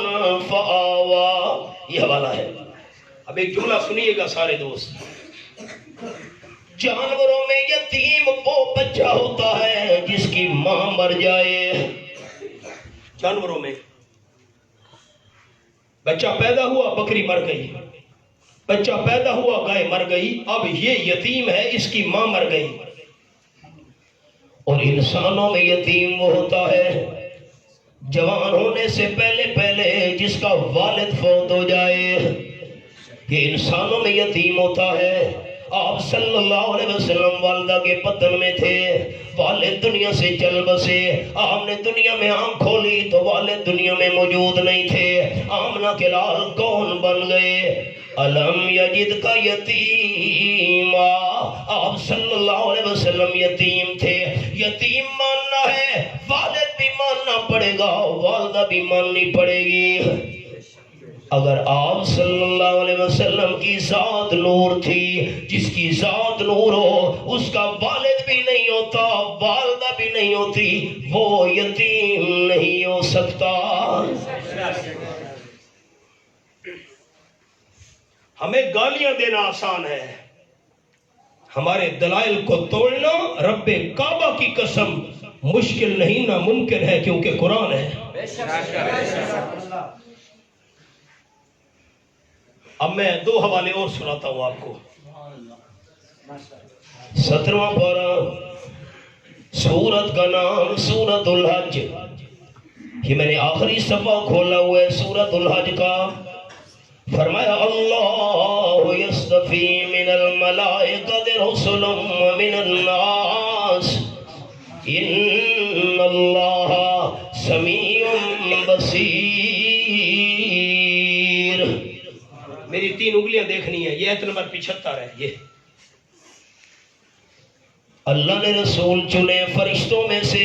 فآوا. یہ حوالہ ہے. اب ایک جملہ سنیے گا سارے دوست. جانوروں میں یتیم وہ بچہ ہوتا ہے جس کی ماں مر جائے. جانوروں میں بچہ پیدا ہوا بکری مر گئی، بچہ پیدا ہوا گائے مر گئی، اب یہ یتیم ہے اس کی ماں مر گئی. اور انسانوں میں یتیم وہ ہوتا ہے جوان ہونے سے پہلے جس کا والد فوت ہو جائے. یہ انسانوں میں یتیم ہوتا ہے. آپ صلی اللہ علیہ وسلم والدہ کے بطن میں تھے، والد دنیا سے چل بسے. آپ نے دنیا میں آنکھ کھولی تو والد دنیا میں موجود نہیں تھے. آمنہ کے لال کون بن گئے؟ الم یجدک یتیما. آپ صلی اللہ علیہ وسلم یتیم تھے. یتیم ماننا ہے والد بھی ماننا پڑے گا، والدہ بھی ماننی پڑے گی. اگر آپ صلی اللہ علیہ وسلم کی ذات نور تھی، جس کی ذات نور ہو اس کا والد بھی نہیں ہوتا، والدہ بھی نہیں ہوتی، وہ یتیم نہیں ہو سکتا. ہمیں گالیاں دینا آسان ہے، ہمارے دلائل کو توڑنا رب کعبہ کی قسم مشکل نہیں ناممکن ہے، کیونکہ قرآن ہے. اب میں دو حوالے اور سناتا ہوں آپ کو. 17واں پارہ سورت کا نام سورت الحج. یہ میں نے آخری صفحہ کھولا ہوا ہے سورت الحج کا. فرمایا اللہ یصطفی من الملائکۃ رسلا ومن الناس ان اللہ سمیع بصیر. میری 3 انگلیاں دیکھنی ہے. یہ ایت نمبر 75 ہے. یہ اللہ نے رسول چنے فرشتوں میں سے،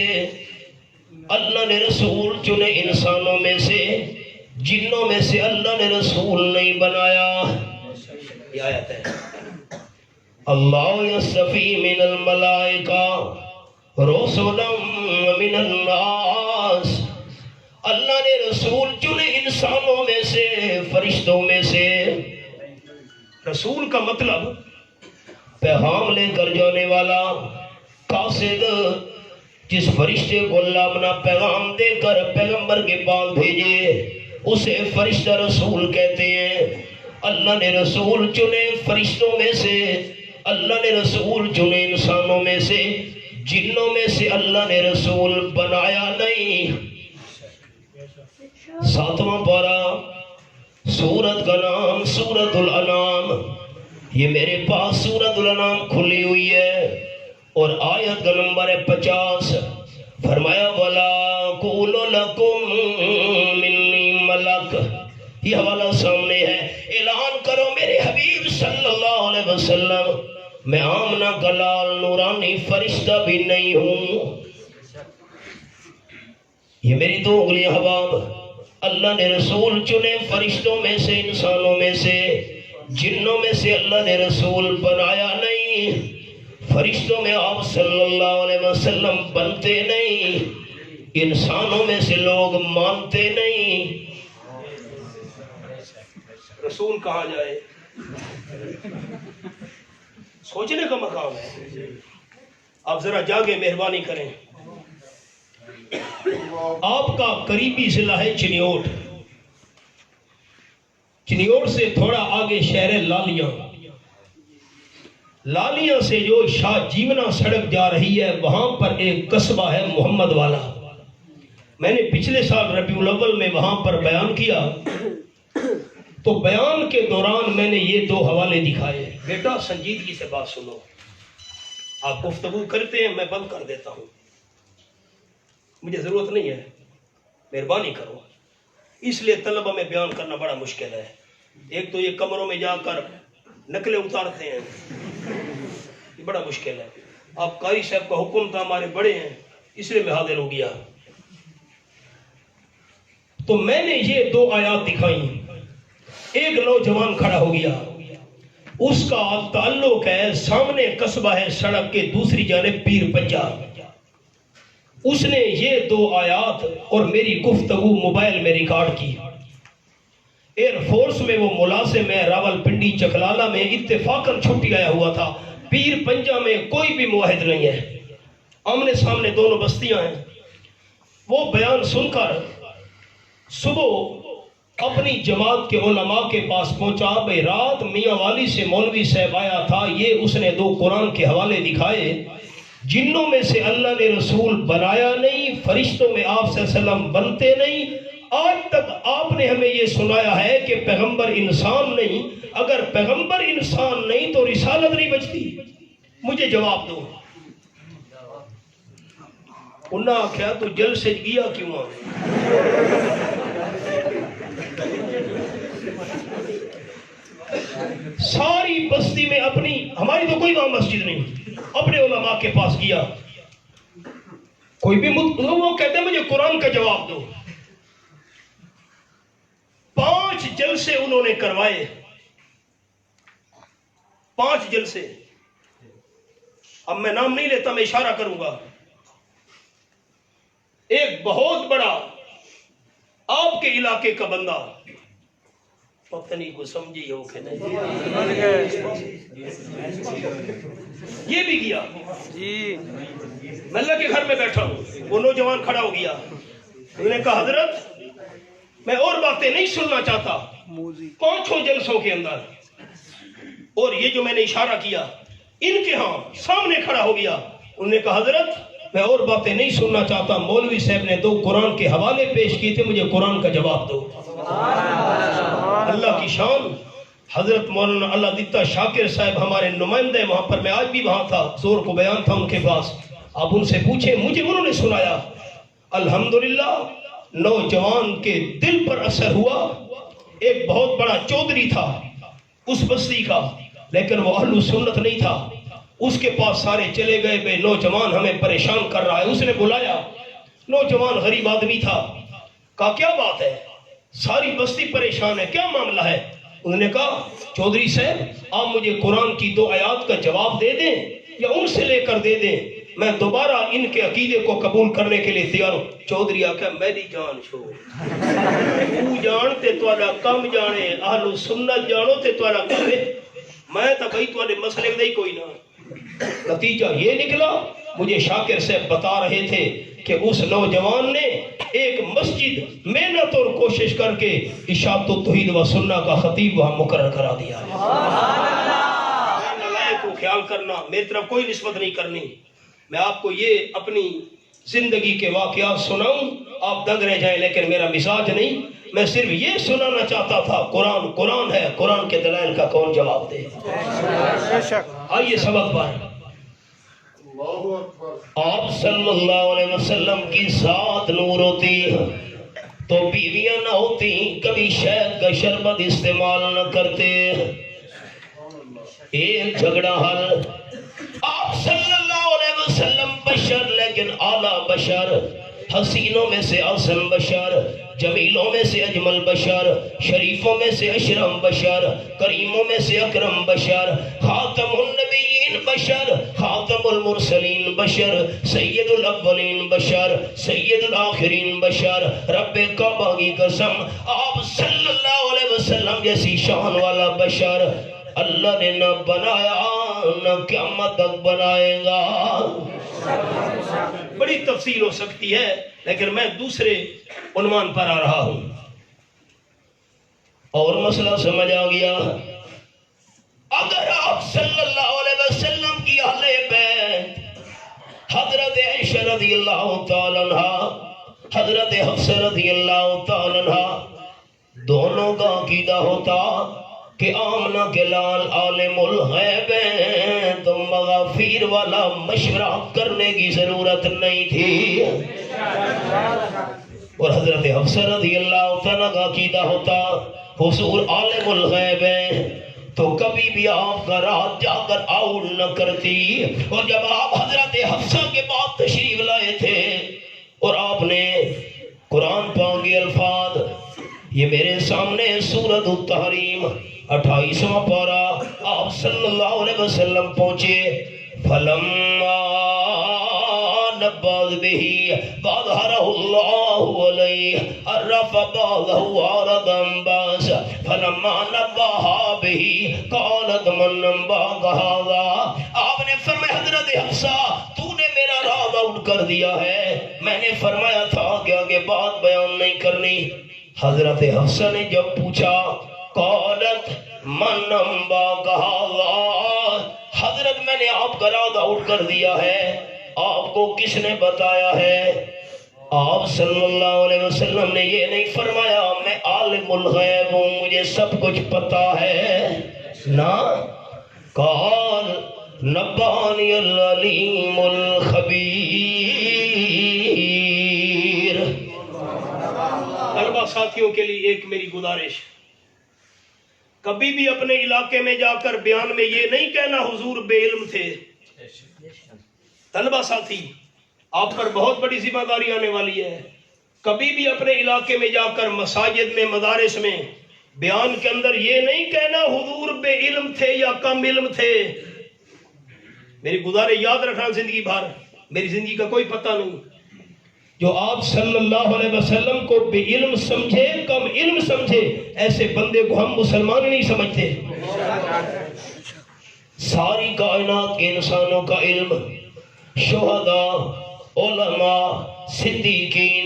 اللہ نے رسول چنے انسانوں میں سے، جنوں میں سے اللہ نے رسول نہیں بنایا. یہ آیت ہے. اللہ یصطفی من الملائکہ رسلا من الناس. اللہ نے رسول چنے انسانوں میں سے، فرشتوں میں سے. رسول کا مطلب پیغام لے کر جانے والا، قاصد. جس فرشتے کو اللہ اپنا پیغام دے کر پیغمبر کے پاس بھیجے اسے فرشتہ رسول کہتے ہیں. اللہ نے رسول چنے فرشتوں میں سے، اللہ نے رسول چنے انسانوں میں سے، جنوں میں سے اللہ نے رسول بنایا نہیں. 7واں پارہ سورت کا نام سورت الانعام. یہ میرے پاس سورت الانعام کھلی ہوئی ہے اور آیت کا نمبر ہے 50. فرمایا وَلَا قُولُ لَكُمْ مِنِّي مَلَكٌ. یہ حوالہ سامنے ہے. اعلان کرو میرے حبیب صلی اللہ علیہ وسلم میں آمنہ کا لال نورانی فرشتہ بھی نہیں ہوں. یہ میری 2 انگلیاں حباب. اللہ نے رسول چنے فرشتوں میں سے، انسانوں میں سے، جنوں میں سے اللہ نے رسول بنایا نہیں. فرشتوں میں آپ صلی اللہ علیہ وسلم بنتے نہیں، انسانوں میں سے لوگ مانتے نہیں. رسول کہاں جائے؟ سوچنے کا مقام ہے. آپ ذرا جاگے، مہربانی کریں. آپ کا قریبی ضلع ہے چنیوٹ. چنیوٹ سے تھوڑا آگے شہر لالیاں. لالیاں سے جو شاہ جیونا سڑک جا رہی ہے وہاں پر ایک قصبہ ہے محمد والا. میں نے پچھلے سال ربیع الاول میں وہاں پر بیان کیا تو بیان کے دوران میں نے یہ 2 حوالے دکھائے. بیٹا سنجیدگی سے بات سنو. آپ گفتگو کرتے ہیں میں بند کر دیتا ہوں، مجھے ضرورت نہیں ہے، مہربانی کرو. اس لیے طلبہ میں بیان کرنا بڑا مشکل ہے. ایک تو یہ کمروں میں جا کر نقلیں اتارتے ہیں، یہ بڑا مشکل ہے. آپ قاری صاحب کا حکم تھا، ہمارے بڑے ہیں اس لیے میں حاضر ہو گیا. تو میں نے یہ 2 آیات دکھائیں. ایک نوجوان کھڑا ہو گیا، اس کا تعلق ہے سامنے قصبہ ہے سڑک کے دوسری جانب پیر پنجا. اس نے یہ 2 آیات اور میری گفتگو موبائل میں ریکارڈ کی. ایئر فورس میں وہ ملازم ہے، راول پنڈی چکلالہ میں اتفاقاً چھٹی آیا ہوا تھا. پیر پنجا میں کوئی بھی معاہد نہیں ہے، آمنے سامنے دونوں بستیاں ہیں. وہ بیان سن کر صبح اپنی جماعت کے علماء کے پاس پہنچا. بھائی رات میاں والی سے مولوی صاحب آیا تھا، یہ اس نے 2 قرآن کے حوالے دکھائے. جنوں میں سے اللہ نے رسول بنایا نہیں، فرشتوں میں آپ صلی اللہ علیہ وسلم بنتے نہیں. آج تک آپ نے ہمیں یہ سنایا ہے کہ پیغمبر انسان نہیں. اگر پیغمبر انسان نہیں تو رسالت نہیں بچتی. مجھے جواب دو. انہاں آخیا تو جلسے گیا کیوں آ؟ ساری بستی میں اپنی، ہماری تو کوئی وہاں مسجد نہیں، اپنے علماء کے پاس گیا. کوئی بھی وہ کہتے ہیں مجھے قرآن کا جواب دو. 5 جلسے انہوں نے کروائے. 5 جلسے. اب میں نام نہیں لیتا، میں اشارہ کروں گا. ایک بہت بڑا آپ کے علاقے کا بندہ، پتہ نہیں کو سمجھی ہو کہ نہیں، یہ بھی گیا. میں اللہ کے گھر میں بیٹھا ہوں، وہ نوجوان کھڑا ہو گیا. انہوں نے کہا حضرت میں اور باتیں نہیں سننا چاہتا. 5 جلسوں کے اندر، اور یہ جو میں نے اشارہ کیا ان کے ہاں سامنے کھڑا ہو گیا. انہوں نے کہا حضرت میں اور باتیں نہیں سننا چاہتا، مولوی صاحب نے 2 قرآن کے حوالے پیش کیے تھے، مجھے قرآن کا جواب دو. اللہ کی شان. حضرت مولانا اللہ دیتا شاکر صاحب ہمارے نمائندے وہاں پر، میں آج بھی وہاں تھا، زور کو بیان تھا ان کے پاس. آپ ان سے پوچھیں، مجھے انہوں نے سنایا. الحمدللہ نوجوان کے دل پر اثر ہوا. ایک بہت بڑا چودھری تھا اس بستی کا، لیکن وہ اہل سنت نہیں تھا. اس کے پاس سارے چلے گئے، بے نوجوان ہمیں پریشان کر رہا ہے. اس نے بلایا، نوجوان غریب آدمی تھا. کہا کیا بات ہے، ساری بستی پریشان ہے، کیا معاملہ ہے؟ انہوں نے کہا چودھری صاحب آپ مجھے قرآن کی 2 آیات کا جواب دے دیں یا ان سے لے کر دے دیں، میں دوبارہ ان کے عقیدے کو قبول کرنے کے لیے تیار ہوں. چودھری آکھا میری جان چھوڑ، تو جانتے تواڈا کم جانے، اہل سنت جانو تے تواڈا کرے، میں تو بھائی تواڈے مسئلے میں کوئی نہ. نتیجہ یہ نکلا، مجھے شاکر صاحب بتا رہے تھے کہ اس نوجوان نے ایک مسجد محنت اور کوشش کر کے اشاعت التوحید و سنہ کا خطیب وہاں مقرر کرا دیا. کو خیال کرنا، میری طرف کوئی نسبت نہیں کرنی. میں آپ کو یہ اپنی زندگی کے واقعات سناؤں، آپ دنگ رہ جائیں، لیکن میرا مزاج نہیں. میں صرف یہ سنانا چاہتا تھا قرآن قرآن ہے، قرآن کے دلائل کا کون جواب دے. آئیے سبق پر. آپ صلی اللہ علیہ وسلم کی ذات نور ہوتی تو بیویاں نہ ہوتی، کبھی شہد کا شربت استعمال نہ کرتے. ایک جھگڑا حل. آپ صلی اللہ علیہ وسلم بشر، لیکن اعلیٰ بشر، حسینوں میں سے احسن بشر، جمیلوں میں سے اجمل بشر، شریفوں میں سے اشرم بشر، کریموں میں سے اکرم بشر، خاتم النبیین بشر، خاتم المرسلین بشر، سید الاولین بشر، سید الاخرین بشر. رب کعبہ کی قسم آپ صلی اللہ علیہ وسلم جیسی شان والا بشر اللہ نے نہ بنایا نہ قیامت تک بنائے گا. بڑی تفصیل ہو سکتی ہے، لیکن میں دوسرے عنوان پر آ رہا ہوں اور مسئلہ سمجھ آ گیا. اگر آپ صلی اللہ علیہ وسلم کی اہل بیت حضرت عائشہ رضی اللہ تعالی عنہا، حضرت حفصہ رضی اللہ تعالی عنہا دونوں کا عقیدہ ہوتا کہ آمنہ کے لال عالم الغیب ہیں تو مغافیر والا مشورہ کرنے کی ضرورت نہیں تھی. اور حضرت حفصہ رضی اللہ تعالیٰ کا عقیدہ ہوتا حضور عالم الغیب ہیں تو کبھی بھی آپ کا رات جا کر آؤٹ نہ کرتی. اور جب آپ حضرت حفصہ کے بعد تشریف لائے تھے اور آپ نے قرآن پاک کے الفاظ، یہ میرے سامنے سورۃ التحریم 28واں پارہ، آپ آپ صلی اللہ علیہ وسلم پہنچے فلما نبذ به فظهره الله عليه عرف بعضه عرضا باس فلما نبها به قالت من نباك هذا. آپ نے فرمایا حضرت حفصہ تو نے میرا راز آؤٹ کر دیا ہے، میں نے فرمایا تھا کہ آگے بات بیان نہیں کرنی. حضرت حفصہ نے جب پوچھا قالت من نباك هذا، حضرت میں نے آپ کا راز آؤٹ کر دیا ہے، آپ کو کس نے بتایا ہے؟ آپ صلی اللہ علیہ وسلم نے یہ نہیں فرمایا میں عالم الغیب ہوں مجھے سب کچھ پتا ہے، نا قال نبانی العلیم الخبیر. طلبہ ساتھیوں کے لیے ایک میری گزارش، کبھی بھی اپنے علاقے میں جا کر بیان میں یہ نہیں کہنا حضور بے علم تھے. طلبہ ساتھی آپ پر بہت بڑی ذمہ داری آنے والی ہے، کبھی بھی اپنے علاقے میں جا کر مساجد میں مدارس میں بیان کے اندر یہ نہیں کہنا حضور بے علم تھے یا کم علم تھے. میری گزارش یاد رکھنا زندگی بھر، میری زندگی کا کوئی پتہ نہیں. جو آپ صلی اللہ علیہ وسلم کو بے علم سمجھے کم علم سمجھے ایسے بندے کو ہم مسلمان نہیں سمجھتے. ساری کائنات کے انسانوں کا علم، شہداء، علماء، صدیقین،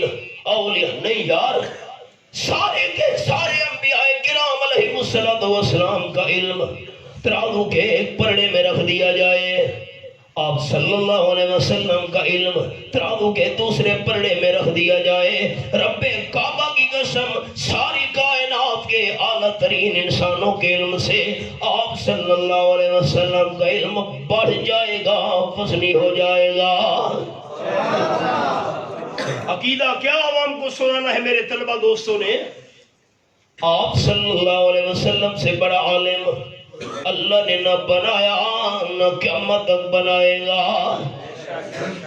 اولیاء نہیں یار، سارے کے سارے انبیاء کرام علیہ السلام کا علم ترازو کے ایک پرڑے میں رکھ دیا جائے، آپ صلی اللہ علیہ وسلم کا علم ترازو کے دوسرے پرڑے میں رکھ دیا جائے. رب کعبہ کی قسم ساری کائنات کے اعلیٰ ترین انسانوں کے علم سے آپ صلی اللہ علیہ وسلم کا علم بڑھ جائے گا، فضلی ہو جائے گا. عقیدہ کیا عوام کو سنانا ہے میرے طلبہ دوستوں نے؟ آپ صلی اللہ علیہ وسلم سے بڑا عالم اللہ نے نہ بنایا نہ قیامت تک بنائے گا،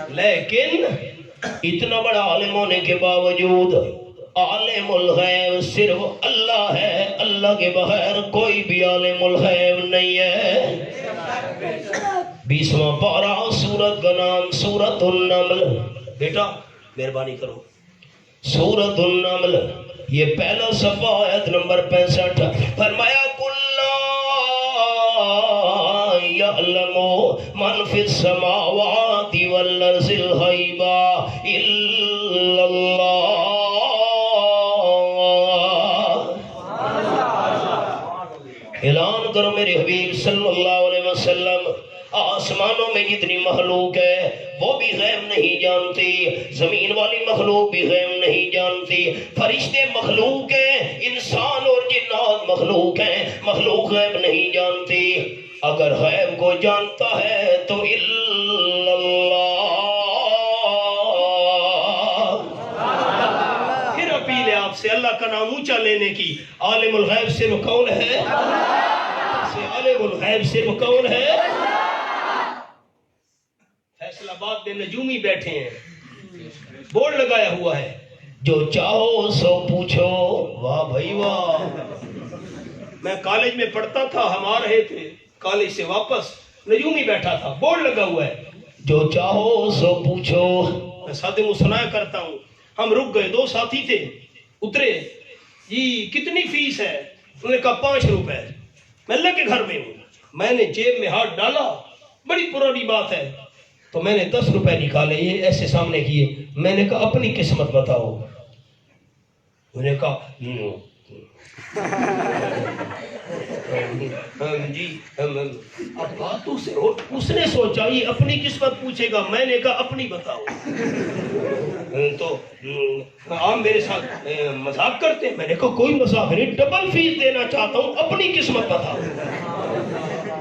لیکن اتنا بڑا عالم ہونے کے باوجود عالم الغیب صرف اللہ ہے، اللہ کے بغیر کوئی بھی عالم الغیب نہیں ہے. 20واں پارہ سورت کا نام سورت النمل. بیٹا مہربانی کرو، سورت النمل یہ پہلا صفحہ آیت نمبر 65. فرمایا یعلم من فی السماوات والارض الغیب الا اللہ. اعلان کرو میرے حبیب صلی اللہ علیہ وسلم آسمانوں میں جتنی مخلوق ہے وہ بھی غیب نہیں جانتی، زمین والی مخلوق بھی غیب نہیں جانتی، فرشتے مخلوق ہیں، انسان اور جنات مخلوق ہیں، مخلوق غیب نہیں جانتی. اگر غیب کو جانتا ہے تو الا اللہ. پھر اپیل ہے آپ سے اللہ کا نام اونچا لینے کی. عالم الغیب صرف کون ہے؟ عالم الغیب صرف کون ہے؟ فیصلاباد میں نجومی بیٹھے ہیں، بورڈ لگایا ہوا ہے جو چاہو سو پوچھو. واہ بھائی واہ. میں کالج میں پڑھتا تھا، ہم آ رہے تھے کالج سے واپس، نجومی بیٹھا تھا، بورڈ لگا ہوا ہے جو چاہو سو پوچھو. میں ساتھی کو سنایا کرتا ہوں. ہم رک گئے، 2 ساتھی تھے، اترے جی کتنی فیس ہے؟ انہوں نے کہا 5 روپے. میں اللہ کے گھر میں ہوں. میں نے جیب میں ہاتھ ڈالا، بڑی پرانی بات ہے، تو میں نے 10 روپے نکالے، یہ ایسے سامنے کیے. میں نے کہا اپنی قسمت بتاؤ. انہوں نے کہا جی اب بات اس نے سوچا یہ اپنی قسمت پوچھے گا، میں نے کہا اپنی بتاؤ. تو آپ میرے ساتھ مذاق کرتے ہیں. میں نے کہا کوئی مذاق نہیں، ڈبل فیس دینا چاہتا ہوں، اپنی قسمت بتاؤ.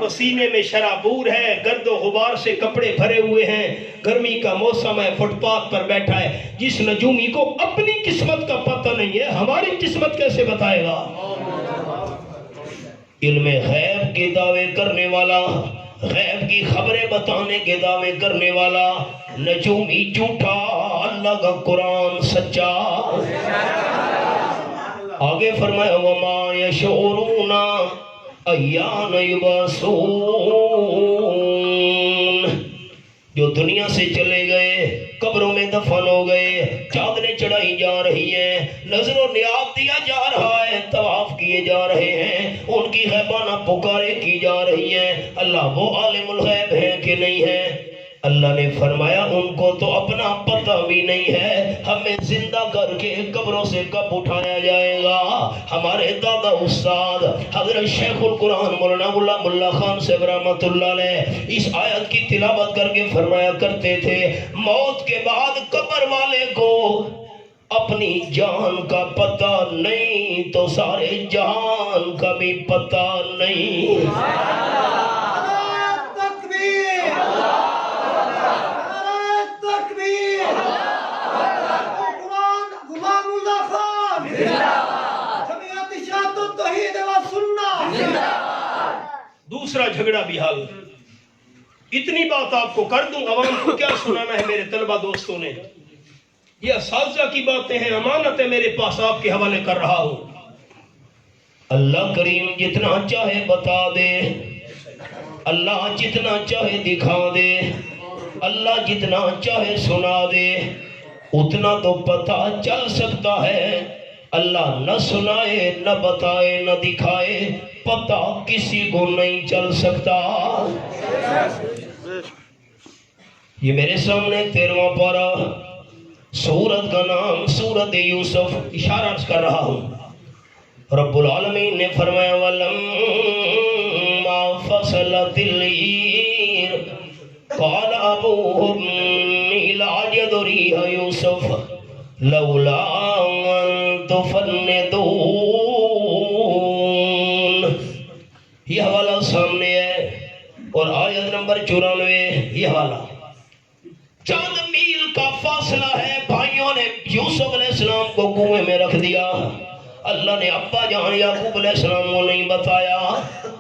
پسینے میں شرابور ہے، گرد و غبار سے کپڑے بھرے ہوئے ہیں، گرمی کا موسم ہے، فٹ پاتھ پر بیٹھا ہے. جس نجومی کو اپنی قسمت کا پتہ نہیں ہے، ہماری قسمت کیسے بتائے گا؟ علم غیب کے دعوے کرنے والا، غیب کی خبریں بتانے کے دعوے کرنے والا نجومی جھوٹا، اللہ کا قرآن سچا. آگے فرمایا وما یشعرون ایان یبعثون، جو دنیا سے چلے گئے، قبروں میں دفن ہو گئے، چادریں چڑھائی جا رہی ہیں، نظر و نیاز دیا جا رہا ہے، طواف کیے جا رہے ہیں، ان کی غیبانہ پکاریں کی جا رہی ہیں، اللہ وہ عالم الغیب ہیں کہ نہیں ہے؟ اللہ نے فرمایا ان کو تو اپنا پتہ بھی نہیں ہے، ہمیں زندہ کر کے قبروں سے کب اٹھایا جائے گا؟ ہمارے دادا استاد حضرت شیخ القرآن مولانا غلام اللہ خان صاحب رحمۃ اللہ علیہ اس آیت کی تلاوت کر کے فرمایا کرتے تھے، موت کے بعد قبر والے کو اپنی جان کا پتہ نہیں تو سارے جہان کا بھی پتہ نہیں۔ دوسرا جھگڑا بھی حل۔ اتنی بات آپ کو کر دوں، عوام کو کیا سنانا ہے میرے طلبہ دوستوں نے؟ یہ اساتذہ کی باتیں ہیں، امانت ہے میرے پاس، آپ کے حوالے کر رہا ہوں۔ اللہ کریم جتنا چاہے بتا دے، اللہ جتنا چاہے دکھا دے، اللہ جتنا چاہے سنا دے، اتنا تو پتہ چل سکتا ہے۔ اللہ نہ سنائے نہ بتائے نہ دکھائے، پتہ کسی کو نہیں چل سکتا۔ یہ میرے سامنے 13واں پارہ، سورت کا نام سورت یوسف، اشارہ کر رہا ہوں۔ رب العالمین نے فرمایا وَلَمَّا فَصَلَتِ الْعِيرُ قَالَ أَبُوهُمْ لَا أَجِدُ رِيحَ يُوسُفَ لَوْلَا أَن تُفَنِّدُونَ۔ یہ حوالہ سامنے ہے، اور آیت نمبر 94 یہ حوالہ۔ چند میل کا فاصلہ ہے، بھائیوں نے یوسف علیہ السلام کو کنویں میں رکھ دیا۔ اللہ نے ابا جان یعقوب علیہ السلام کو نہیں بتایا،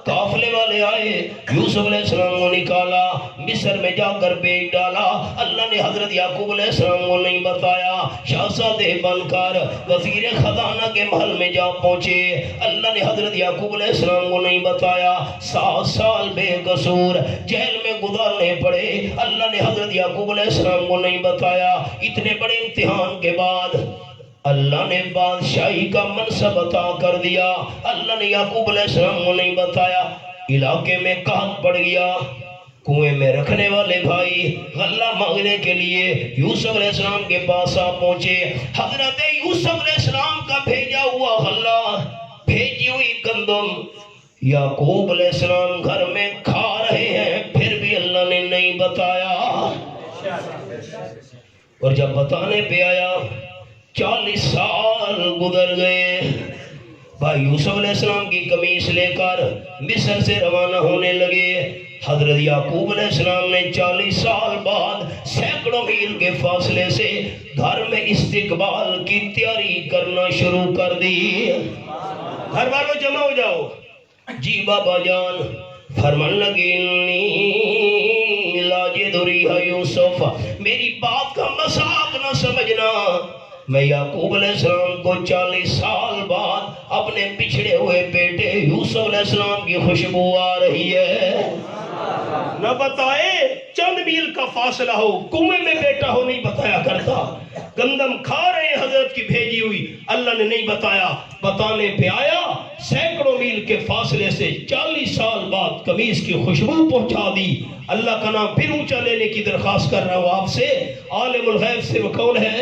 قافلے والے آئے، یوسف علیہ السلام کو نکالا، مصر میں جا کر بیچ ڈالا۔ اللہ نے حضرت یعقوب علیہ السلام کو نہیں بتایا، شہزادے بن کر وزیر خزانہ کے محل میں جا پہنچے۔ اللہ نے حضرت یعقوب علیہ السلام کو نہیں بتایا، 7 سال بے قصور جیل میں گزارنے پڑے۔ اللہ نے حضرت یعقوب علیہ السلام کو نہیں بتایا۔ اتنے بڑے امتحان کے بعد اللہ نے بادشاہی کا منصب عطا کر دیا۔ اللہ نے یعقوب علیہ السلام کو نہیں بتایا۔ علاقے میں قحط پڑ گیا، کنویں میں رکھنے والے بھائی غلہ مانگنے کے لیے یوسف علیہ السلام کے پاس آ پہنچے۔ حضرت یوسف علیہ السلام کا بھیجا ہوا غلہ، بھیجی ہوئی گندم یعقوب علیہ السلام گھر میں کھا رہے ہیں، پھر بھی اللہ نے نہیں بتایا۔ اور جب بتانے پہ آیا 40 سال گزر گئے، بھائی یوسف علیہ السلام کی قمیص لے کر مصر سے روانہ ہونے لگے۔ حضرت یعقوب علیہ السلام نے 40 سال بعد سینکڑوں میل کے فاصلے سے گھر میں استقبال کی تیاری کرنا شروع کر دی۔ گھر والوں جمع ہو جاؤ۔ جی بابا جان۔ فرمان لگے انی لاجد ریح یوسف، میری بات کا مذاق نہ سمجھنا، میں یعقوب علیہ السلام کو 40 سال بعد اپنے بچھڑے ہوئے بیٹے یوسف علیہ السلام کی خوشبو آ رہی ہے۔ نہ بتائے، چند میل کا فاصلہ ہو، کنویں میں بیٹا ہو، نہیں بتایا کرتا۔ گندم کھا رہے ہیں حضرت کی بھیجی ہوئی، اللہ نے نہیں بتایا۔ بتانے پہ آیا، سینکڑوں میل کے فاصلے سے 40 سال بعد قمیص کی خوشبو پہنچا دی۔ اللہ کا نام پھر اونچا لینے کی درخواست کر رہا ہوں آپ سے، عالم الغیب سے وہ کون ہے؟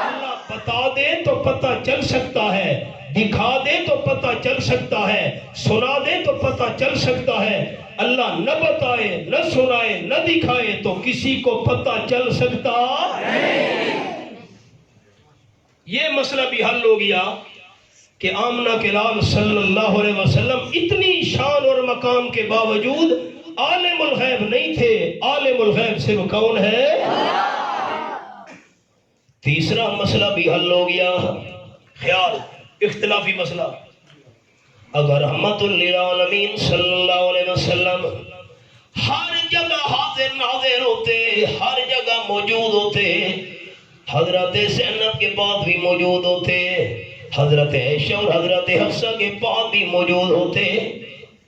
اللہ بتا دے تو پتہ چل سکتا ہے، دکھا دے تو پتہ چل سکتا ہے، سنا دے تو پتہ چل سکتا ہے۔ اللہ نہ بتائے نہ سنائے نہ دکھائے تو کسی کو پتہ چل سکتا نہیں۔ یہ مسئلہ بھی حل ہو گیا کہ آمنہ کے لال صلی اللہ علیہ وسلم اتنی شان اور مقام کے باوجود عالم الغیب نہیں تھے۔ عالم الغیب سے وہ کون ہے؟ تیسرا مسئلہ بھی حل ہو گیا، خیال اختلافی مسئلہ۔ اگر رحمت للعالمین صلی اللہ علیہ وسلم ہر جگہ حاضر ناظر ہوتے، ہر جگہ موجود ہوتے، حضرت زینب کے بعد بھی موجود ہوتے، حضرت عائشہ اور حضرت حفصہ کے پاس بھی موجود ہوتے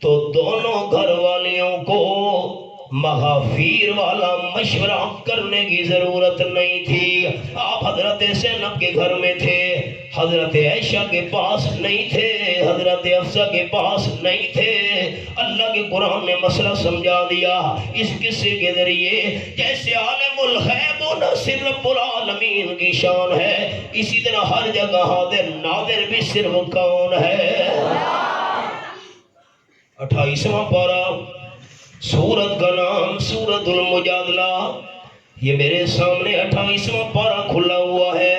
تو دونوں گھر والیوں کو مغافیر والا مشورہ کرنے کی ضرورت نہیں تھی. آپ حضرت زینب کے گھر میں تھے، حضرت عائشہ کے پاس نہیں تھے، حضرت حفصہ کے پاس نہیں تھے. اللہ کے قرآن نے مسئلہ سمجھا دیا اس قصے کے ذریعے. جیسے عالم الغیب و ناصر رب العالمین کی شان ہے، اسی طرح ہر جگہ حاضر ناظر بھی صرف کون ہے؟ 28واں پارہ، سورت کا نام سورت المجادلہ. یہ میرے سامنے 28واں پارہ کھلا ہوا ہے.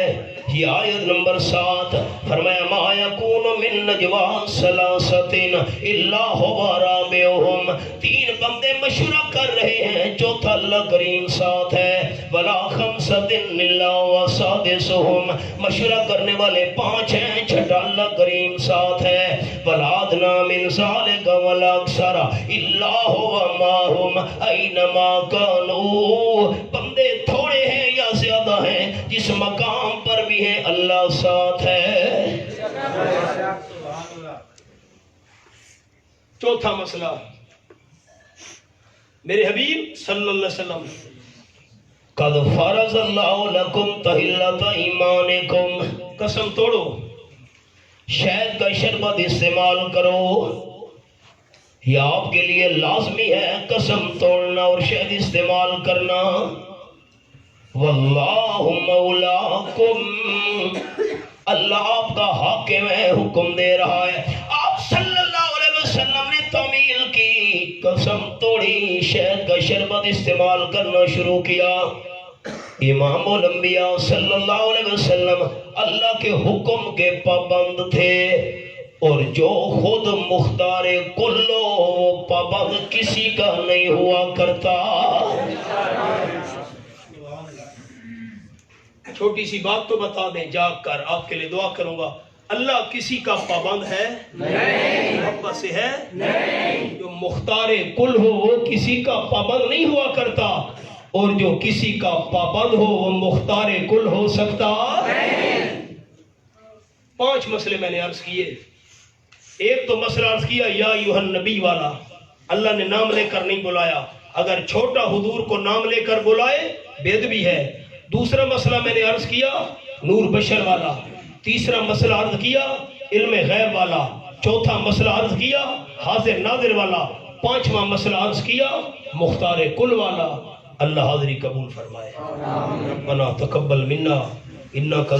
یہ آیت نمبر 7. فرمایا ما یکون من نجوا ثلاثۃ الا هو رابعهم. 3 بندے مشورہ کر رہے ہیں، چوتھا اللہ کریم ساتھ ہے. ولا خمسۃ الا هو سادسهم. مشورہ کرنے والے 5 ہیں، چھٹا اللہ کریم ساتھ ہے. ولا ادنى من ذلك ولا اکثر الا هو معهم اينما كانوا. بندے تھوڑے ہیں یا زیادہ ہیں، جس مقام پر بھی ہیں اللہ ساتھ ہے. چوتھا مسئلہ، میرے حبیب صلی اللہ علیہ وسلم قد فرض اللہ لکم تحلۃ ایمانکم. قسم توڑو، شہد کا شربت استعمال کرو، یہ آپ کے لیے لازمی ہے قسم توڑنا اور شہد استعمال کرنا. واللہ مولاکم، اللہ آپ کا حاکم ہے، حکم دے رہا ہے. آپ صلی اللہ علیہ وسلم نے تعمیل کی، قسم توڑی، شہد کا شربت استعمال کرنا شروع کیا. امام الانبیاء صلی اللہ علیہ وسلم اللہ کے حکم کے پابند تھے، اور جو خود مختار کلو وہ پابند کسی کا نہیں ہوا کرتا. چھوٹی سی بات تو بتا دیں جاگ کر، آپ کے لیے دعا کروں گا. اللہ کسی کا پابند ہے نہیں، محبت سے ہے نہیں. جو مختار کل ہو وہ کسی کا پابند نہیں ہوا کرتا، اور جو کسی کا پابند ہو وہ مختار کل ہو سکتا نہیں. 5 مسئلے میں نے عرض کیے. ایک تو مسئلہ عرض کیا یا ایھا النبی والا، اللہ نے نام لے کر نہیں بلایا. اگر چھوٹا حضور کو نام لے کر بلائے بے ادبی ہے. دوسرا مسئلہ میں نے عرض کیا نور بشر والا. تیسرا مسئلہ عرض کیا علم غیب والا. چوتھا مسئلہ عرض کیا حاضر ناظر والا. 5واں مسئلہ عرض کیا مختار کل والا. اللہ حاضری قبول فرمائے. ربنا تقبل منا انک